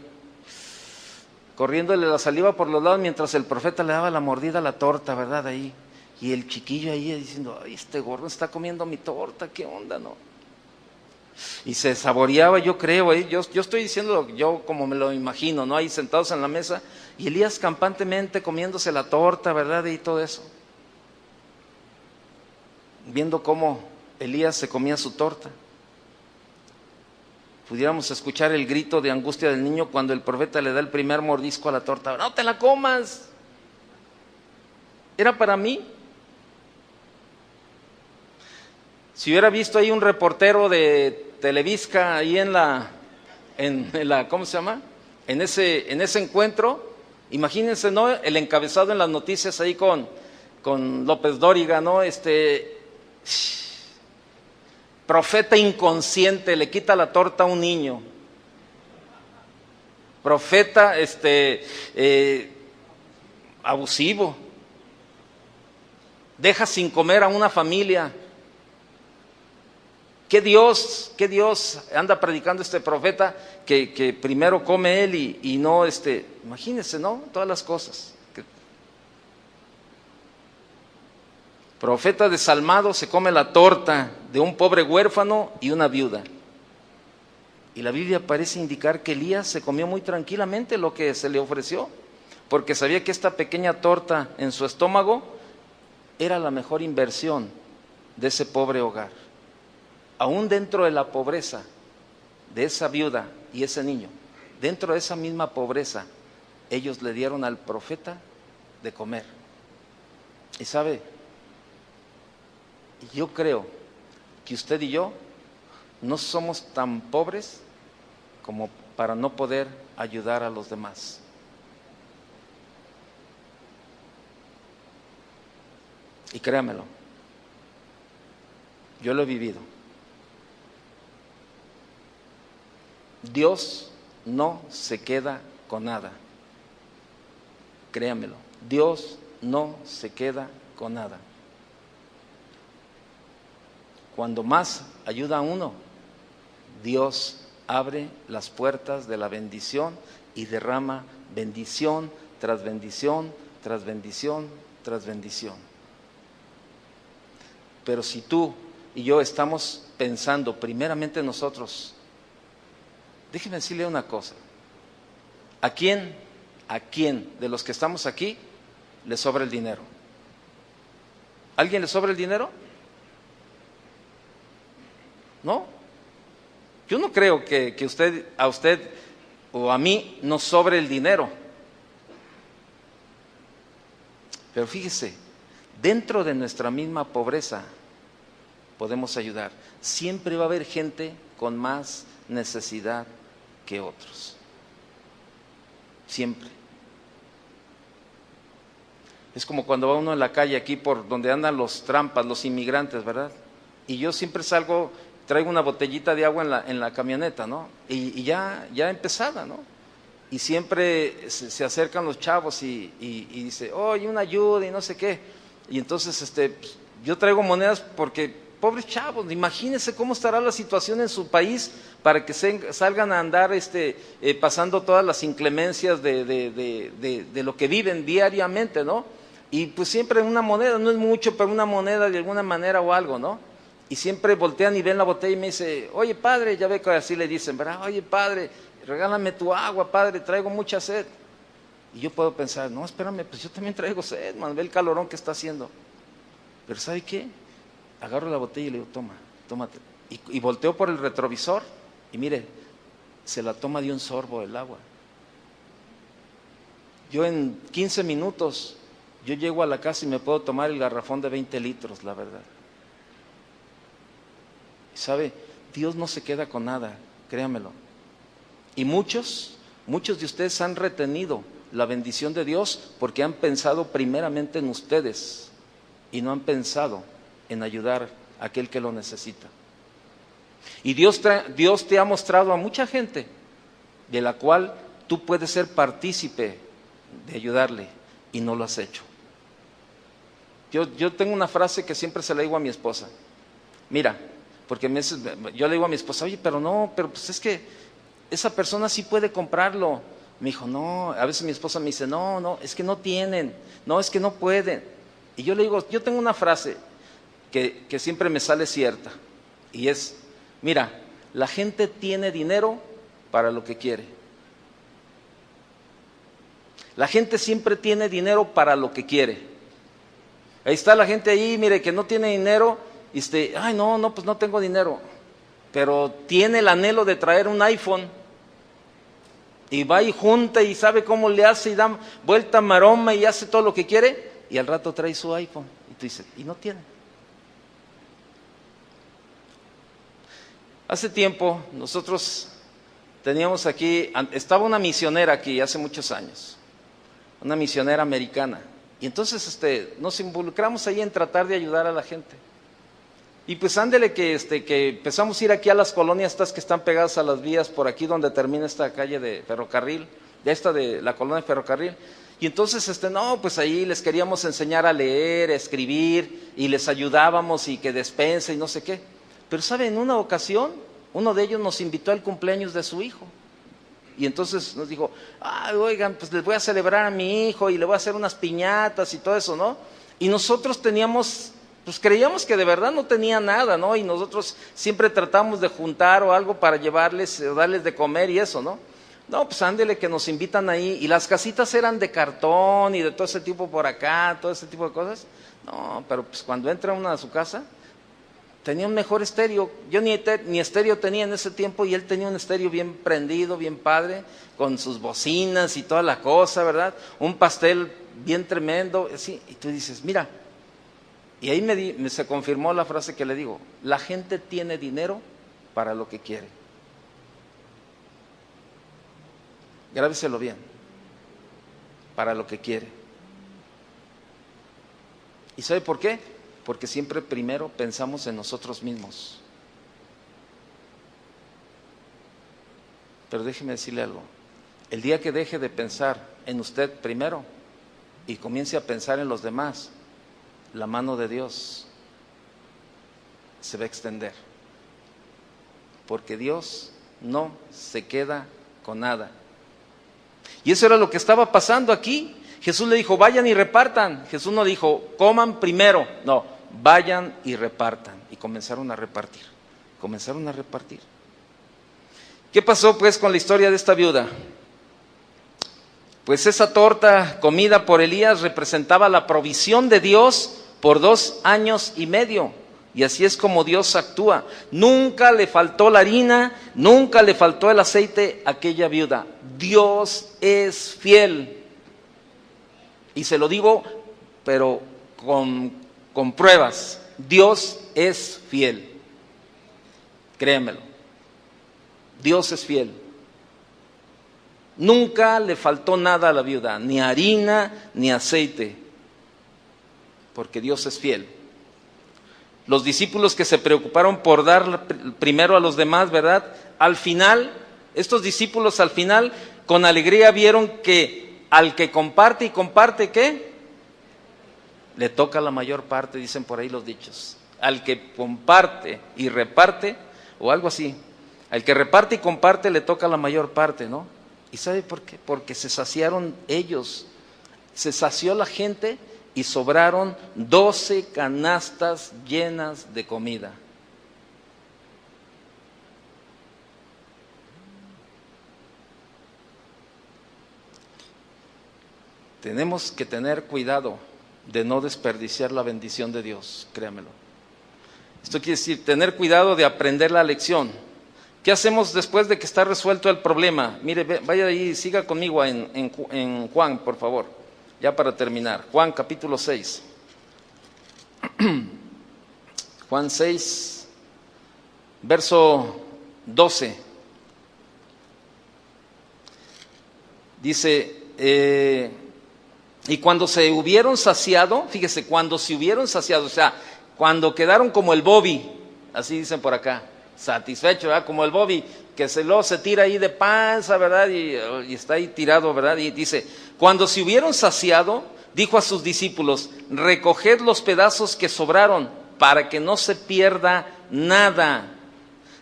corriéndole la saliva por los lados mientras el profeta le daba la mordida a la torta, ¿verdad? Ahí. Y el chiquillo ahí diciendo, ay, este gordo está comiendo mi torta, ¿qué onda, no? Y se saboreaba, yo creo, yo estoy diciendo yo como me lo imagino, ¿no? Ahí sentados en la mesa, y Elías campantemente comiéndose la torta, ¿verdad? Y todo eso. Viendo cómo Elías se comía su torta. Pudiéramos escuchar el grito de angustia del niño cuando el profeta le da el primer mordisco a la torta. ¡No te la comas! Era para mí. Si hubiera visto ahí un reportero de Televisca ahí en la ¿cómo se llama? En ese encuentro, imagínense, ¿no? El encabezado en las noticias ahí con López Dóriga, ¿no? Profeta inconsciente, le quita la torta a un niño. Profeta abusivo. Deja sin comer a una familia. ¿Qué Dios anda predicando este profeta que primero come él y no imagínense, ¿no? Todas las cosas. Profeta desalmado se come la torta de un pobre huérfano y una viuda. Y la Biblia parece indicar que Elías se comió muy tranquilamente lo que se le ofreció, porque sabía que esta pequeña torta en su estómago era la mejor inversión de ese pobre hogar. Aún dentro de la pobreza de esa viuda y ese niño, dentro de esa misma pobreza, ellos le dieron al profeta de comer. Y sabe, yo creo que usted y yo no somos tan pobres como para no poder ayudar a los demás. Y créamelo, yo lo he vivido. Dios no se queda con nada. Créamelo, Dios no se queda con nada. Cuando más ayuda a uno, Dios abre las puertas de la bendición y derrama bendición tras bendición, tras bendición, tras bendición. Pero si tú y yo estamos pensando primeramente en nosotros, déjeme decirle una cosa. ¿A quién de los que estamos aquí le sobra el dinero? ¿A alguien le sobra el dinero? ¿No? Yo no creo que a usted o a mí nos sobre el dinero. Pero fíjese, dentro de nuestra misma pobreza podemos ayudar. Siempre va a haber gente con más necesidad que otros. Siempre. Es como cuando va uno en la calle aquí por donde andan los trampas, los inmigrantes, ¿verdad? Y yo siempre salgo, traigo una botellita de agua en la camioneta, ¿no? Y ya empezada, ¿no? Y siempre se acercan los chavos y dice, oye, una ayuda y no sé qué. Y entonces pues, yo traigo monedas porque, pobres chavos, imagínense cómo estará la situación en su país para que salgan a andar pasando todas las inclemencias de lo que viven diariamente, ¿no? Y pues siempre una moneda, no es mucho, pero una moneda de alguna manera o algo, ¿no? Y siempre voltean y ven la botella y me dice, oye padre, ya ve que así le dicen, ¿verdad? Oye padre, regálame tu agua, padre, traigo mucha sed. Y yo puedo pensar, no, espérame, pues yo también traigo sed, man, ve el calorón que está haciendo. Pero ¿sabe qué? Agarro la botella y le digo, tómate. Y volteo por el retrovisor y mire, se la toma de un sorbo el agua. Yo en 15 minutos, yo llego a la casa y me puedo tomar el garrafón de 20 litros, la verdad. Y sabe, Dios no se queda con nada, créamelo. Y muchos de ustedes han retenido la bendición de Dios porque han pensado primeramente en ustedes y no han pensado en ayudar a aquel que lo necesita. Y Dios te ha mostrado a mucha gente de la cual tú puedes ser partícipe de ayudarle y no lo has hecho. Yo tengo una frase que siempre se la digo a mi esposa. Mira, porque yo le digo a mi esposa, oye, pero pues es que esa persona sí puede comprarlo. Me dijo, no, a veces mi esposa me dice, no, es que no tienen, no, es que no pueden. Y yo le digo, yo tengo una frase que siempre me sale cierta, y es, mira, la gente tiene dinero para lo que quiere. La gente siempre tiene dinero para lo que quiere. Ahí está la gente ahí, mire, que no tiene dinero, y ay, no, pues no tengo dinero, pero tiene el anhelo de traer un iPhone, y va y junta y sabe cómo le hace y da vuelta maroma y hace todo lo que quiere, y al rato trae su iPhone, y tú dices, y no tiene. Hace tiempo nosotros teníamos aquí, estaba una misionera aquí hace muchos años, una misionera americana, y entonces nos involucramos ahí en tratar de ayudar a la gente. Y pues ándele que empezamos a ir aquí a las colonias estas que están pegadas a las vías por aquí donde termina esta calle de ferrocarril, de la colonia de ferrocarril. Y entonces pues ahí les queríamos enseñar a leer, a escribir, y les ayudábamos y que despensa y no sé qué. Pero ¿sabe? En una ocasión, uno de ellos nos invitó al cumpleaños de su hijo. Y entonces nos dijo, oigan, pues les voy a celebrar a mi hijo y le voy a hacer unas piñatas y todo eso, ¿no? Y nosotros pues creíamos que de verdad no tenía nada, ¿no? Y nosotros siempre tratamos de juntar o algo para llevarles, o darles de comer y eso, ¿no? No, pues ándele que nos invitan ahí, y las casitas eran de cartón y de todo ese tipo por acá, todo ese tipo de cosas. No, pero pues cuando entra uno a su casa, tenía un mejor estéreo. Yo ni estéreo tenía en ese tiempo, y él tenía un estéreo bien prendido, bien padre, con sus bocinas y toda la cosa, ¿verdad? Un pastel bien tremendo, así, y tú dices, mira. Y ahí se confirmó la frase que le digo, la gente tiene dinero para lo que quiere. Grábeselo bien, para lo que quiere. ¿Y sabe por qué? Porque siempre primero pensamos en nosotros mismos. Pero déjeme decirle algo, el día que deje de pensar en usted primero y comience a pensar en los demás, la mano de Dios se va a extender, porque Dios no se queda con nada. Y eso era lo que estaba pasando aquí. Jesús le dijo, vayan y repartan. Jesús no dijo, coman primero, no, vayan y repartan. Y comenzaron a repartir, ¿Qué pasó pues con la historia de esta viuda? Pues esa torta comida por Elías representaba la provisión de Dios por 2 años y medio. Y así es como Dios actúa. Nunca le faltó la harina, nunca le faltó el aceite a aquella viuda. Dios es fiel. Y se lo digo, pero con pruebas. Dios es fiel. Créemelo. Dios es fiel. Nunca le faltó nada a la viuda, ni harina, ni aceite, porque Dios es fiel. Los discípulos que se preocuparon por dar primero a los demás, ¿verdad? Al final, estos discípulos al final, con alegría vieron que al que comparte y comparte, ¿qué? Le toca la mayor parte, dicen por ahí los dichos. Al que comparte y reparte, o algo así. Al que reparte y comparte le toca la mayor parte, ¿no? ¿Y sabe por qué? Porque se saciaron ellos, se sació la gente y sobraron 12 canastas llenas de comida. Tenemos que tener cuidado de no desperdiciar la bendición de Dios, créamelo. Esto quiere decir tener cuidado de aprender la lección. ¿Qué hacemos después de que está resuelto el problema? Mire, vaya ahí, siga conmigo en Juan, por favor, ya para terminar. Juan capítulo 6. Juan 6, verso 12. Dice, y cuando se hubieron saciado, fíjese, cuando se hubieron saciado, o sea, cuando quedaron como el Bobby, así dicen por acá, satisfecho, ¿verdad? Como el Bobby, que luego se tira ahí de panza, ¿verdad? Y está ahí tirado, ¿verdad? Y dice, cuando se hubieron saciado, dijo a sus discípulos, recoged los pedazos que sobraron, para que no se pierda nada.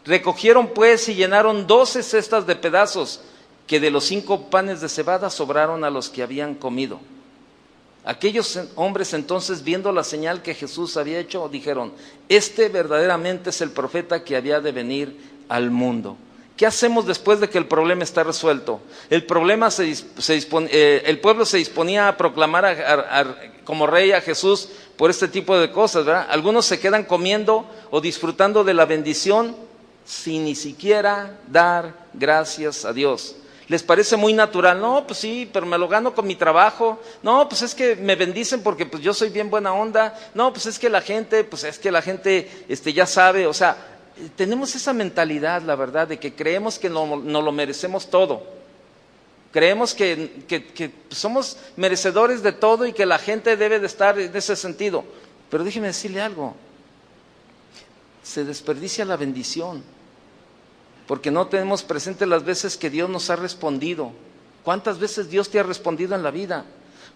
Recogieron pues y llenaron 12 cestas de pedazos, que de los 5 panes de cebada sobraron a los que habían comido. Aquellos hombres entonces, viendo la señal que Jesús había hecho, dijeron, este verdaderamente es el profeta que había de venir al mundo. ¿Qué hacemos después de que el problema está resuelto? El pueblo se disponía a proclamar como rey a Jesús por este tipo de cosas, ¿verdad? Algunos se quedan comiendo o disfrutando de la bendición sin ni siquiera dar gracias a Dios. ¿Les parece muy natural? No, pues sí, pero me lo gano con mi trabajo. No, pues es que me bendicen porque pues yo soy bien buena onda. No, pues es que la gente ya sabe. O sea, tenemos esa mentalidad, la verdad, de que creemos que no lo merecemos todo. Creemos que somos merecedores de todo y que la gente debe de estar en ese sentido. Pero déjeme decirle algo. Se desperdicia la bendición. Porque no tenemos presente las veces que Dios nos ha respondido. ¿Cuántas veces Dios te ha respondido en la vida?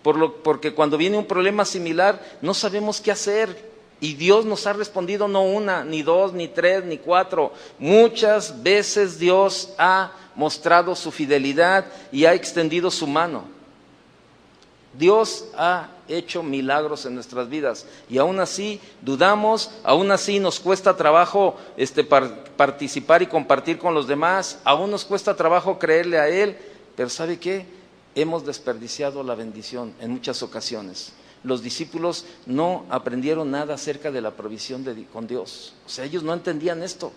Porque cuando viene un problema similar, no sabemos qué hacer. Y Dios nos ha respondido no una, ni dos, ni tres, ni cuatro. Muchas veces Dios ha mostrado su fidelidad y ha extendido su mano. Dios ha hecho milagros en nuestras vidas y aún así dudamos, aún así nos cuesta trabajo participar y compartir con los demás, aún nos cuesta trabajo creerle a Él, pero ¿sabe qué? Hemos desperdiciado la bendición en muchas ocasiones. Los discípulos no aprendieron nada acerca de la provisión con Dios, o sea, ellos no entendían esto.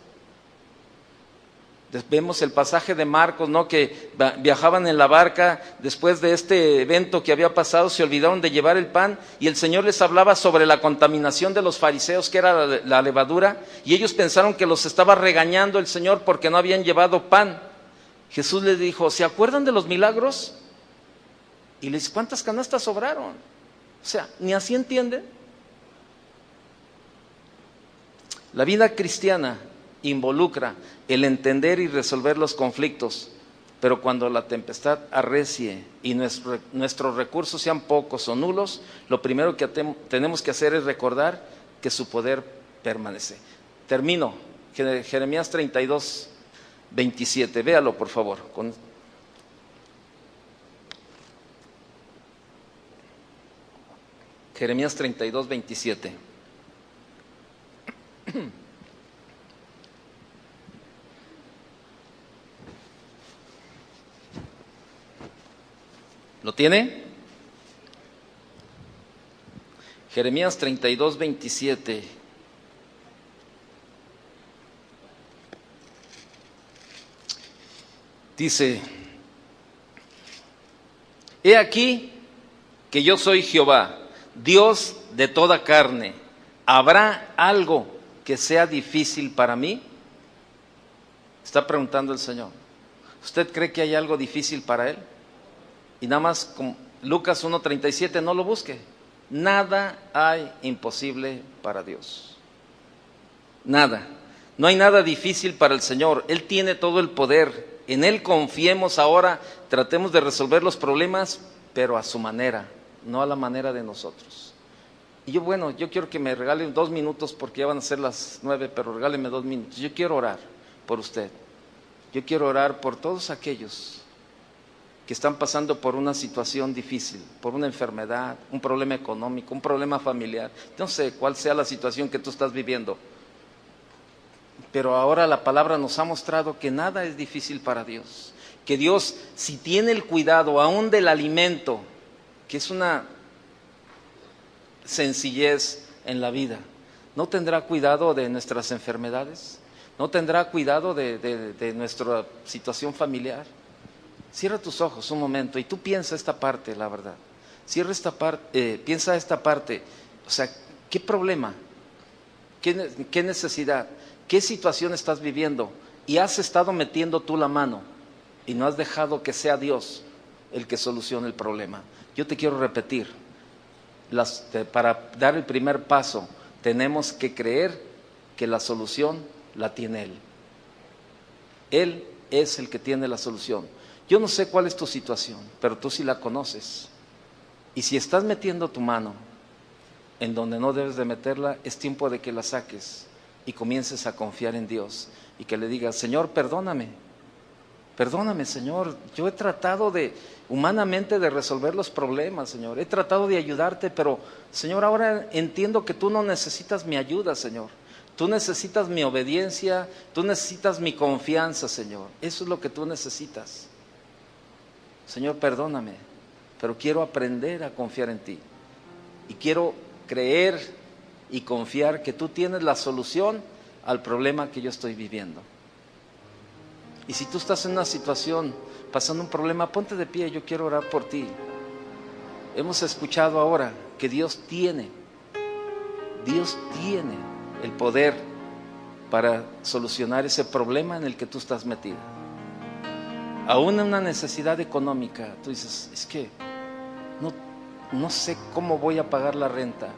Vemos el pasaje de Marcos, ¿no? Que viajaban en la barca después de este evento que había pasado, se olvidaron de llevar el pan y el Señor les hablaba sobre la contaminación de los fariseos, que era la levadura, y ellos pensaron que los estaba regañando el Señor porque no habían llevado pan. Jesús les dijo, ¿se acuerdan de los milagros? Y les dice, ¿cuántas canastas sobraron? O sea, ¿ni así entienden? La vida cristiana involucra el entender y resolver los conflictos, pero cuando la tempestad arrecie y nuestros recursos sean pocos o nulos, lo primero que tenemos que hacer es recordar que su poder permanece. Termino, Jeremías 32, 27, véalo por favor. Jeremías 32, 27. ¿Lo tiene? Jeremías 32, 27. Dice, he aquí que yo soy Jehová, Dios de toda carne. ¿Habrá algo que sea difícil para mí? Está preguntando el Señor. ¿Usted cree que hay algo difícil para Él? Y nada más, como Lucas 1:37, no lo busque. Nada hay imposible para Dios. Nada. No hay nada difícil para el Señor. Él tiene todo el poder. En Él confiemos ahora. Tratemos de resolver los problemas, pero a su manera, no a la manera de nosotros. Y yo quiero que me regalen 2 minutos, porque ya van a ser las 9, pero regálenme 2 minutos. Yo quiero orar por usted. Yo quiero orar por todos aquellos que están pasando por una situación difícil, por una enfermedad, un problema económico, un problema familiar. No sé cuál sea la situación que tú estás viviendo, pero ahora la palabra nos ha mostrado que nada es difícil para Dios. Que Dios, si tiene el cuidado aún del alimento, que es una sencillez en la vida, ¿no tendrá cuidado de nuestras enfermedades? ¿No tendrá cuidado de nuestra situación familiar? Cierra tus ojos un momento y tú piensa esta parte, la verdad. Cierra esta parte, piensa esta parte. O sea, ¿qué problema? ¿Qué necesidad? ¿Qué situación estás viviendo? Y has estado metiendo tú la mano y no has dejado que sea Dios el que solucione el problema. Yo te quiero repetir, para dar el primer paso, tenemos que creer que la solución la tiene Él. Él es el que tiene la solución. Yo no sé cuál es tu situación, pero tú sí la conoces. Y si estás metiendo tu mano en donde no debes de meterla, es tiempo de que la saques y comiences a confiar en Dios y que le digas: Señor, perdóname, Señor, yo he tratado humanamente de resolver los problemas, Señor, he tratado de ayudarte, pero Señor, ahora entiendo que tú no necesitas mi ayuda, Señor, tú necesitas mi obediencia, tú necesitas mi confianza, Señor, eso es lo que tú necesitas. Señor, perdóname, pero quiero aprender a confiar en ti y quiero creer y confiar que tú tienes la solución al problema que yo estoy viviendo. Y si tú estás en una situación, pasando un problema, ponte de pie, yo quiero orar por ti. Hemos escuchado ahora que Dios tiene el poder para solucionar ese problema en el que tú estás metida. Aún en una necesidad económica, tú dices: es que no sé cómo voy a pagar la renta,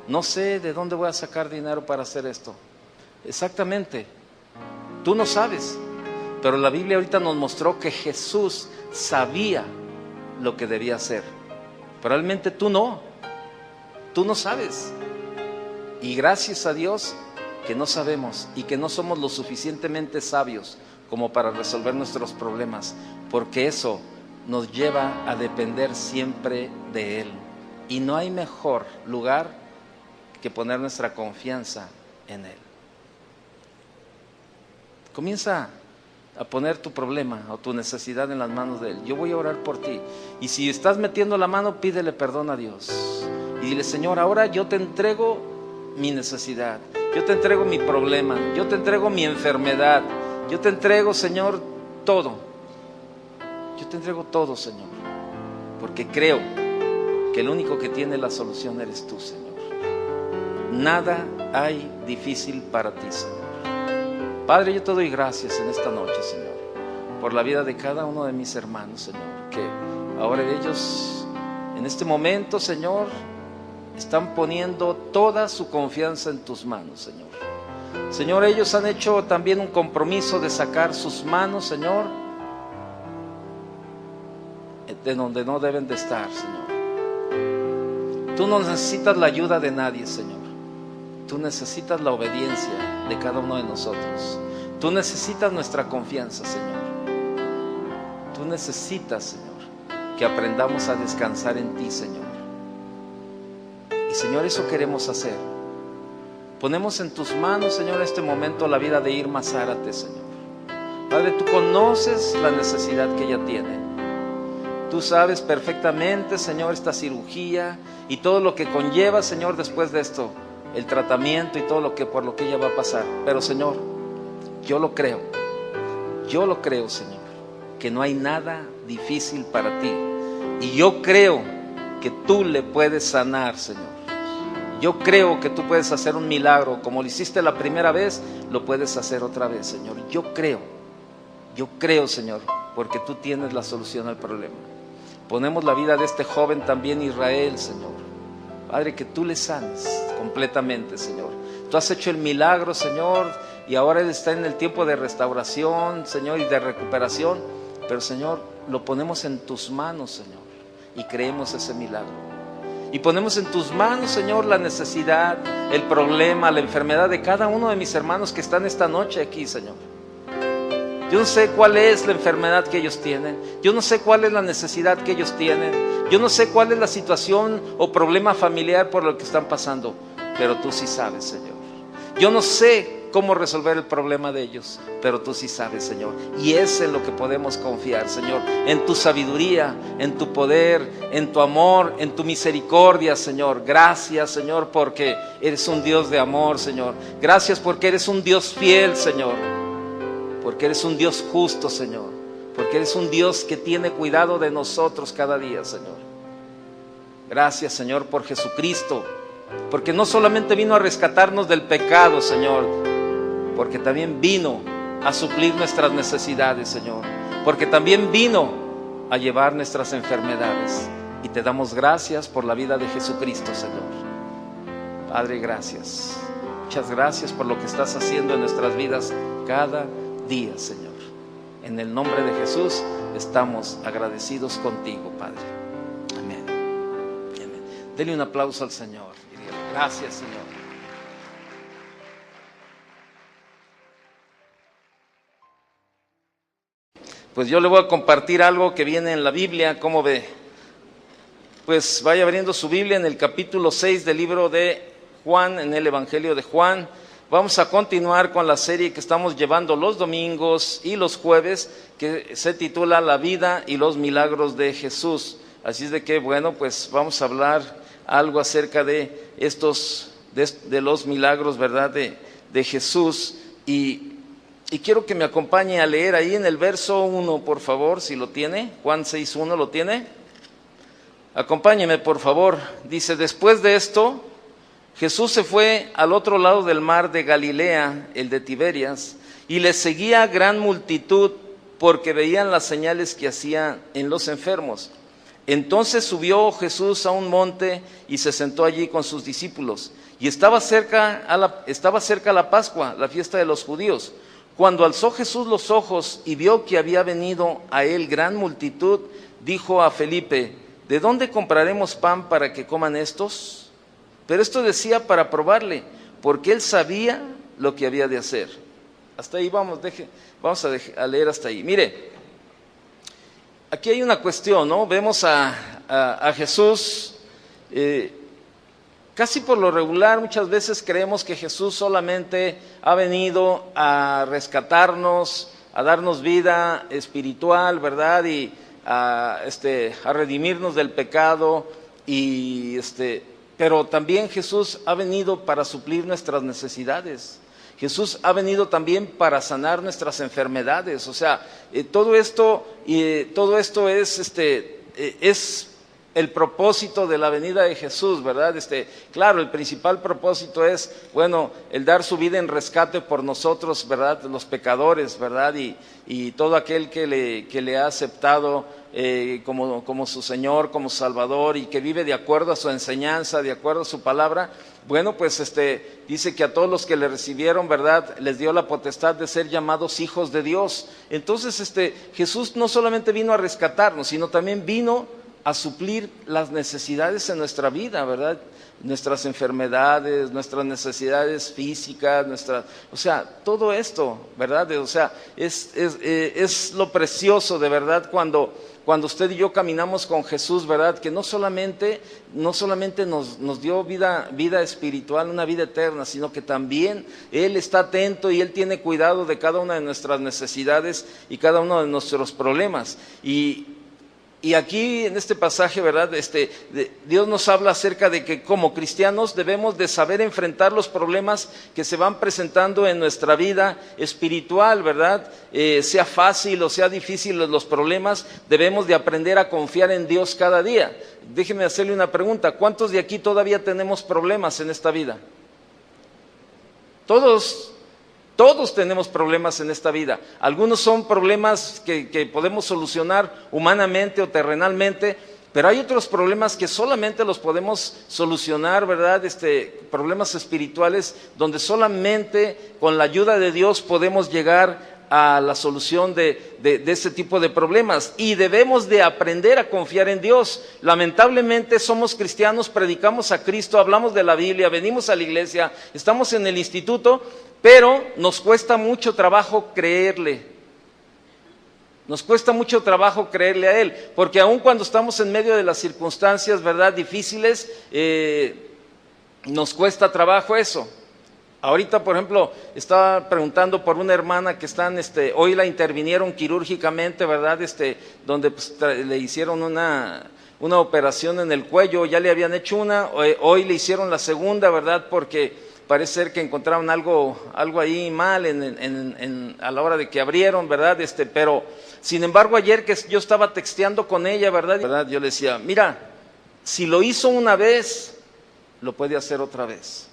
no sé de dónde voy a sacar dinero para hacer esto. Exactamente, tú no sabes, pero la Biblia ahorita nos mostró que Jesús sabía lo que debía hacer. Probablemente tú no sabes. Y gracias a Dios que no sabemos y que no somos lo suficientemente sabios como para resolver nuestros problemas, porque eso nos lleva a depender siempre de Él. Y no hay mejor lugar que poner nuestra confianza en Él. Comienza a poner tu problema o tu necesidad en las manos de Él. Yo voy a orar por ti. Y si estás metiendo la mano, pídele perdón a Dios. Y dile: Señor, ahora yo te entrego mi necesidad. Yo te entrego mi problema. Yo te entrego mi enfermedad. Yo te entrego, Señor, todo. Yo te entrego todo, Señor. Porque creo que el único que tiene la solución eres tú, Señor. Nada hay difícil para ti, Señor. Padre, yo te doy gracias en esta noche, Señor, por la vida de cada uno de mis hermanos, Señor, que ahora ellos, en este momento, Señor, están poniendo toda su confianza en tus manos, Señor. Señor, ellos han hecho también un compromiso de sacar sus manos, Señor, de donde no deben de estar, Señor. Tú no necesitas la ayuda de nadie, Señor. Tú necesitas la obediencia de cada uno de nosotros. Tú necesitas nuestra confianza, Señor. Tú necesitas, Señor, que aprendamos a descansar en ti, Señor. Y, Señor, eso queremos hacer. Ponemos en tus manos, Señor, en este momento la vida de Irma Zárate, Señor. Padre, tú conoces la necesidad que ella tiene. Tú sabes perfectamente, Señor, esta cirugía y todo lo que conlleva, Señor, después de esto, el tratamiento y todo por lo que ella va a pasar. Pero, Señor, yo lo creo, Señor, que no hay nada difícil para ti. Y yo creo que tú le puedes sanar, Señor. Yo creo que tú puedes hacer un milagro, como lo hiciste la primera vez, lo puedes hacer otra vez, Señor. Yo creo, Señor, porque tú tienes la solución al problema. Ponemos la vida de este joven también, Israel, Señor. Padre, que tú le sanes completamente, Señor. Tú has hecho el milagro, Señor, y ahora él está en el tiempo de restauración, Señor, y de recuperación. Pero, Señor, lo ponemos en tus manos, Señor, y creemos ese milagro. Y ponemos en tus manos, Señor, la necesidad, el problema, la enfermedad de cada uno de mis hermanos que están esta noche aquí, Señor. Yo no sé cuál es la enfermedad que ellos tienen. Yo no sé cuál es la necesidad que ellos tienen. Yo no sé cuál es la situación o problema familiar por lo que están pasando. Pero tú sí sabes, Señor. Yo no sé cómo resolver el problema de ellos, pero tú sí sabes, Señor. Y es en lo que podemos confiar, Señor. En tu sabiduría, en tu poder, en tu amor, en tu misericordia, Señor. Gracias, Señor, porque eres un Dios de amor, Señor. Gracias porque eres un Dios fiel, Señor. Porque eres un Dios justo, Señor. Porque eres un Dios que tiene cuidado de nosotros cada día, Señor. Gracias, Señor, por Jesucristo. Porque no solamente vino a rescatarnos del pecado, Señor, porque también vino a suplir nuestras necesidades, Señor. Porque también vino a llevar nuestras enfermedades. Y te damos gracias por la vida de Jesucristo, Señor. Padre, gracias. Muchas gracias por lo que estás haciendo en nuestras vidas cada día, Señor. En el nombre de Jesús estamos agradecidos contigo, Padre. Amén. Amén. Dele un aplauso al Señor. Gracias, Señor. Pues yo le voy a compartir algo que viene en la Biblia. ¿Cómo ve? Pues vaya abriendo su Biblia en el capítulo 6 del libro de Juan, en el Evangelio de Juan. Vamos a continuar con la serie que estamos llevando los domingos y los jueves, que se titula La vida y los milagros de Jesús. Así es de que, bueno, pues vamos a hablar algo acerca de estos, de los milagros, ¿verdad?, de Jesús. Y quiero que me acompañe a leer ahí en el verso 1, por favor, si lo tiene. Juan 6:1, ¿lo tiene? Acompáñeme, por favor. Dice: después de esto, Jesús se fue al otro lado del mar de Galilea, el de Tiberias, y le seguía gran multitud porque veían las señales que hacía en los enfermos. Entonces subió Jesús a un monte y se sentó allí con sus discípulos. Y estaba cerca la Pascua, la fiesta de los judíos. Cuando alzó Jesús los ojos y vio que había venido a él gran multitud, dijo a Felipe: ¿de dónde compraremos pan para que coman estos? Pero esto decía para probarle, porque él sabía lo que había de hacer. Hasta ahí vamos a leer hasta ahí. Mire, aquí hay una cuestión, ¿no? Vemos a Jesús, casi por lo regular muchas veces creemos que Jesús solamente ha venido a rescatarnos, a darnos vida espiritual, ¿verdad? Y a redimirnos del pecado, pero también Jesús ha venido para suplir nuestras necesidades. Jesús ha venido también para sanar nuestras enfermedades. O sea, todo esto es el propósito de la venida de Jesús, ¿verdad? Claro, el principal propósito es, bueno, el dar su vida en rescate por nosotros, ¿verdad? Los pecadores, ¿verdad? Y todo aquel que le ha aceptado como su Señor, como Salvador, y que vive de acuerdo a su enseñanza, de acuerdo a su palabra. Bueno, pues dice que a todos los que le recibieron, ¿verdad?, les dio la potestad de ser llamados hijos de Dios. Entonces, Jesús no solamente vino a rescatarnos, sino también vino a suplir las necesidades en nuestra vida, ¿verdad? Nuestras enfermedades, nuestras necesidades físicas, o sea, todo esto, ¿verdad? O sea, es lo precioso de verdad cuando usted y yo caminamos con Jesús, ¿verdad? Que no solamente nos dio vida espiritual, una vida eterna, sino que también Él está atento y Él tiene cuidado de cada una de nuestras necesidades y cada uno de nuestros problemas. Y aquí en este pasaje, ¿verdad? Dios nos habla acerca de que como cristianos debemos de saber enfrentar los problemas que se van presentando en nuestra vida espiritual, ¿verdad? Sea fácil o sea difícil los problemas, debemos de aprender a confiar en Dios cada día. Déjeme hacerle una pregunta, ¿cuántos de aquí todavía tenemos problemas en esta vida? Todos tenemos problemas en esta vida. Algunos son problemas que podemos solucionar humanamente o terrenalmente, pero hay otros problemas que solamente los podemos solucionar, ¿verdad? Problemas espirituales donde solamente con la ayuda de Dios podemos llegar a la solución de este tipo de problemas, y debemos de aprender a confiar en Dios. Lamentablemente somos cristianos, predicamos a Cristo, hablamos de la Biblia, venimos a la iglesia, estamos en el instituto, pero nos cuesta mucho trabajo creerle. Nos cuesta mucho trabajo creerle a Él, porque aun cuando estamos en medio de las circunstancias, ¿verdad?, difíciles, nos cuesta trabajo eso. Ahorita, por ejemplo, estaba preguntando por una hermana que hoy la intervinieron quirúrgicamente, ¿verdad?, donde pues, le hicieron una operación en el cuello, ya le habían hecho una, hoy le hicieron la segunda, ¿verdad?, porque parece ser que encontraron algo ahí mal a la hora de que abrieron, ¿verdad? Pero, sin embargo, ayer que yo estaba texteando con ella, ¿verdad? Yo le decía, mira, si lo hizo una vez, lo puede hacer otra vez.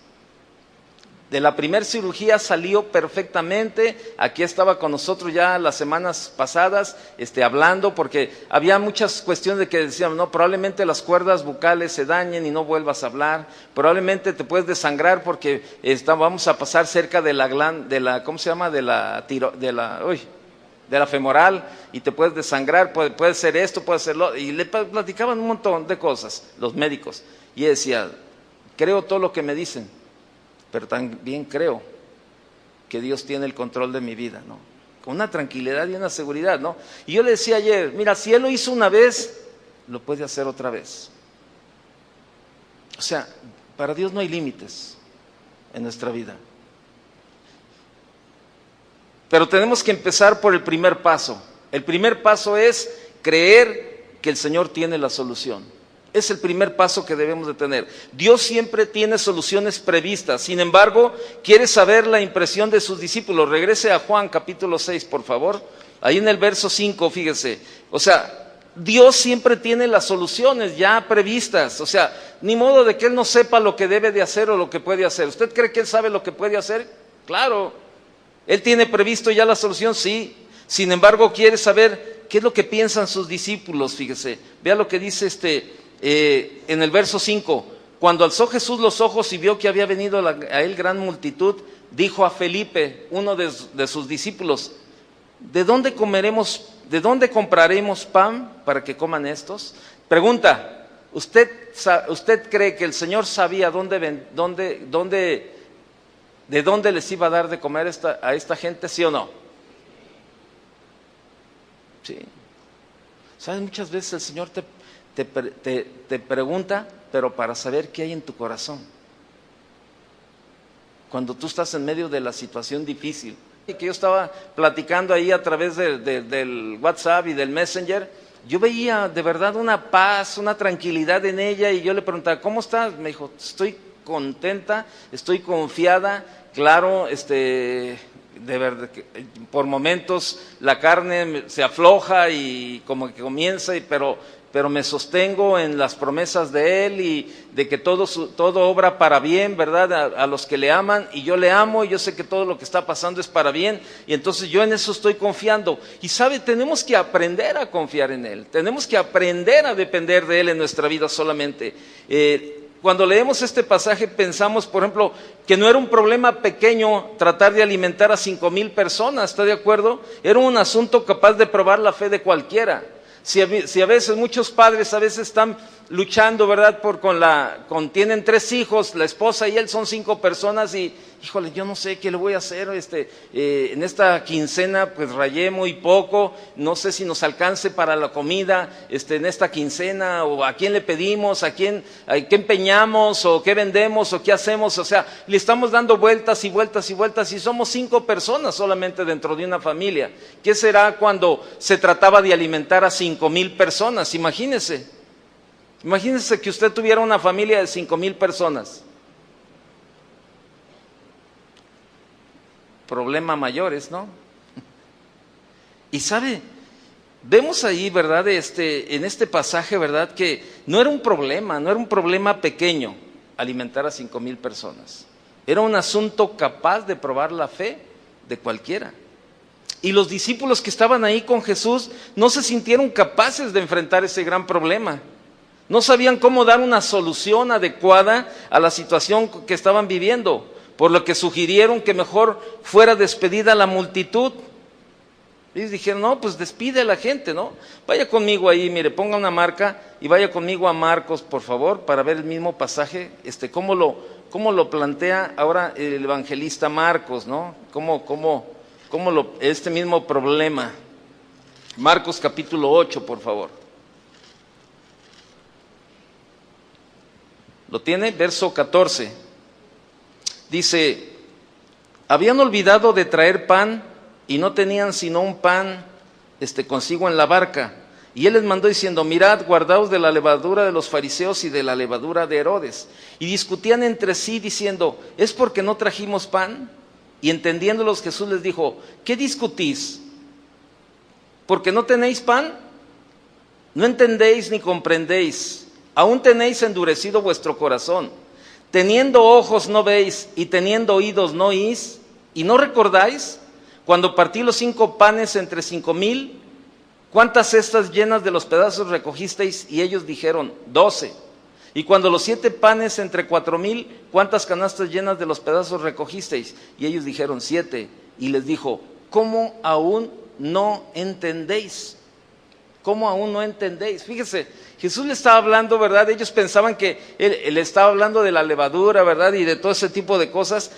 De la primera cirugía salió perfectamente. Aquí estaba con nosotros ya las semanas pasadas, hablando, porque había muchas cuestiones de que decían, no, probablemente las cuerdas bucales se dañen y no vuelvas a hablar, probablemente te puedes desangrar porque vamos a pasar cerca de la ¿cómo se llama? De la femoral, y te puedes desangrar, puede ser esto, puede ser lo, y le platicaban un montón de cosas los médicos, y ella decía, creo todo lo que me dicen, pero también creo que Dios tiene el control de mi vida, ¿no? Con una tranquilidad y una seguridad, ¿no? Y yo le decía ayer, mira, si Él lo hizo una vez, lo puede hacer otra vez. O sea, para Dios no hay límites en nuestra vida. Pero tenemos que empezar por el primer paso. El primer paso es creer que el Señor tiene la solución. Es el primer paso que debemos de tener. Dios siempre tiene soluciones previstas. Sin embargo, quiere saber la impresión de sus discípulos. Regrese a Juan capítulo 6, por favor. Ahí en el verso 5, fíjese. O sea, Dios siempre tiene las soluciones ya previstas. O sea, ni modo de que Él no sepa lo que debe de hacer o lo que puede hacer. ¿Usted cree que Él sabe lo que puede hacer? Claro. ¿Él tiene previsto ya la solución? Sí. Sin embargo, quiere saber qué es lo que piensan sus discípulos, fíjese. Vea lo que dice en el verso 5, cuando alzó Jesús los ojos y vio que había venido a él gran multitud, dijo a Felipe, uno de sus discípulos, ¿de dónde compraremos pan para que coman estos? Pregunta, ¿usted cree que el Señor sabía de dónde les iba a dar de comer a esta gente, sí o no? Sí. ¿Sabes? Muchas veces el Señor te pregunta, pero para saber qué hay en tu corazón. Cuando tú estás en medio de la situación difícil. Y que yo estaba platicando ahí a través del WhatsApp y del Messenger, yo veía de verdad una paz, una tranquilidad en ella, y yo le preguntaba, ¿cómo estás? Me dijo, estoy contenta, estoy confiada, claro, de verdad, por momentos la carne se afloja y como que comienza, pero me sostengo en las promesas de Él y de que todo obra para bien, ¿verdad? A los que le aman, y yo le amo, y yo sé que todo lo que está pasando es para bien, y entonces yo en eso estoy confiando. Y sabe, tenemos que aprender a confiar en Él, tenemos que aprender a depender de Él en nuestra vida solamente. Cuando leemos este pasaje pensamos, por ejemplo, que no era un problema pequeño tratar de alimentar a 5,000 personas, ¿está de acuerdo? Era un asunto capaz de probar la fe de cualquiera. Si a veces muchos padres están luchando, ¿verdad? Tienen 3 hijos, la esposa y él son 5 personas y, híjole, yo no sé qué le voy a hacer, en esta quincena pues rayé muy poco, no sé si nos alcance para la comida, en esta quincena, o a quién le pedimos, qué empeñamos, o qué vendemos, o qué hacemos, o sea, le estamos dando vueltas y vueltas y vueltas y somos 5 personas solamente dentro de una familia. ¿Qué será cuando se trataba de alimentar a 5,000 personas? Imagínese que usted tuviera una familia de 5,000 personas. Problema mayores, ¿no? Y sabe, vemos ahí, ¿verdad? En este pasaje, ¿verdad? Que no era un problema pequeño alimentar a 5,000 personas. Era un asunto capaz de probar la fe de cualquiera. Y los discípulos que estaban ahí con Jesús no se sintieron capaces de enfrentar ese gran problema. No sabían cómo dar una solución adecuada a la situación que estaban viviendo, por lo que sugirieron que mejor fuera despedida la multitud. Ellos dijeron, no, pues despide a la gente, ¿no? Vaya conmigo ahí, mire, ponga una marca y vaya conmigo a Marcos, por favor, para ver el mismo pasaje, cómo lo plantea ahora el evangelista Marcos, ¿no? Este mismo problema. Marcos capítulo 8, por favor. ¿Lo tiene? Verso 14. Dice, habían olvidado de traer pan y no tenían sino un pan consigo en la barca. Y él les mandó diciendo, mirad, guardaos de la levadura de los fariseos y de la levadura de Herodes. Y discutían entre sí diciendo, ¿es porque no trajimos pan? Y entendiéndolos Jesús les dijo, ¿qué discutís? ¿Porque no tenéis pan? ¿No entendéis ni comprendéis? Aún tenéis endurecido vuestro corazón. Teniendo ojos no veis, y teniendo oídos no oís, y no recordáis, cuando partí los 5 panes entre 5,000, ¿cuántas cestas llenas de los pedazos recogisteis? Y ellos dijeron, 12. Y cuando los 7 panes entre 4,000, ¿cuántas canastas llenas de los pedazos recogisteis? Y ellos dijeron, 7. Y les dijo, ¿cómo aún no entendéis? ¿Cómo aún no entendéis? Fíjese, Jesús le estaba hablando, ¿verdad? Ellos pensaban que él le estaba hablando de la levadura, ¿verdad? Y de todo ese tipo de cosas,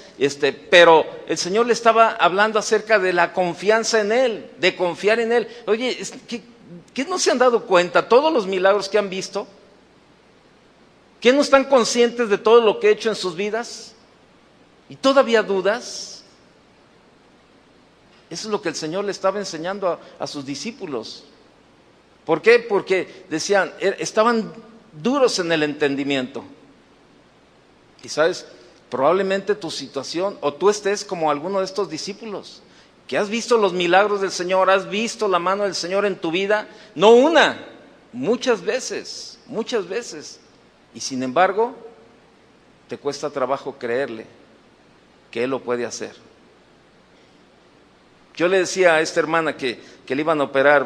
pero el Señor le estaba hablando acerca de la confianza en Él, de confiar en Él. Oye, ¿qué no se han dado cuenta? Todos los milagros que han visto, ¿qué no están conscientes de todo lo que he hecho en sus vidas? ¿Y todavía dudas? Eso es lo que el Señor le estaba enseñando a sus discípulos. ¿Por qué? Porque decían, estaban duros en el entendimiento. Y sabes, probablemente tu situación, o tú estés como alguno de estos discípulos, que has visto los milagros del Señor, has visto la mano del Señor en tu vida, no una, muchas veces, y sin embargo, te cuesta trabajo creerle que Él lo puede hacer. Yo le decía a esta hermana que le iban a operar,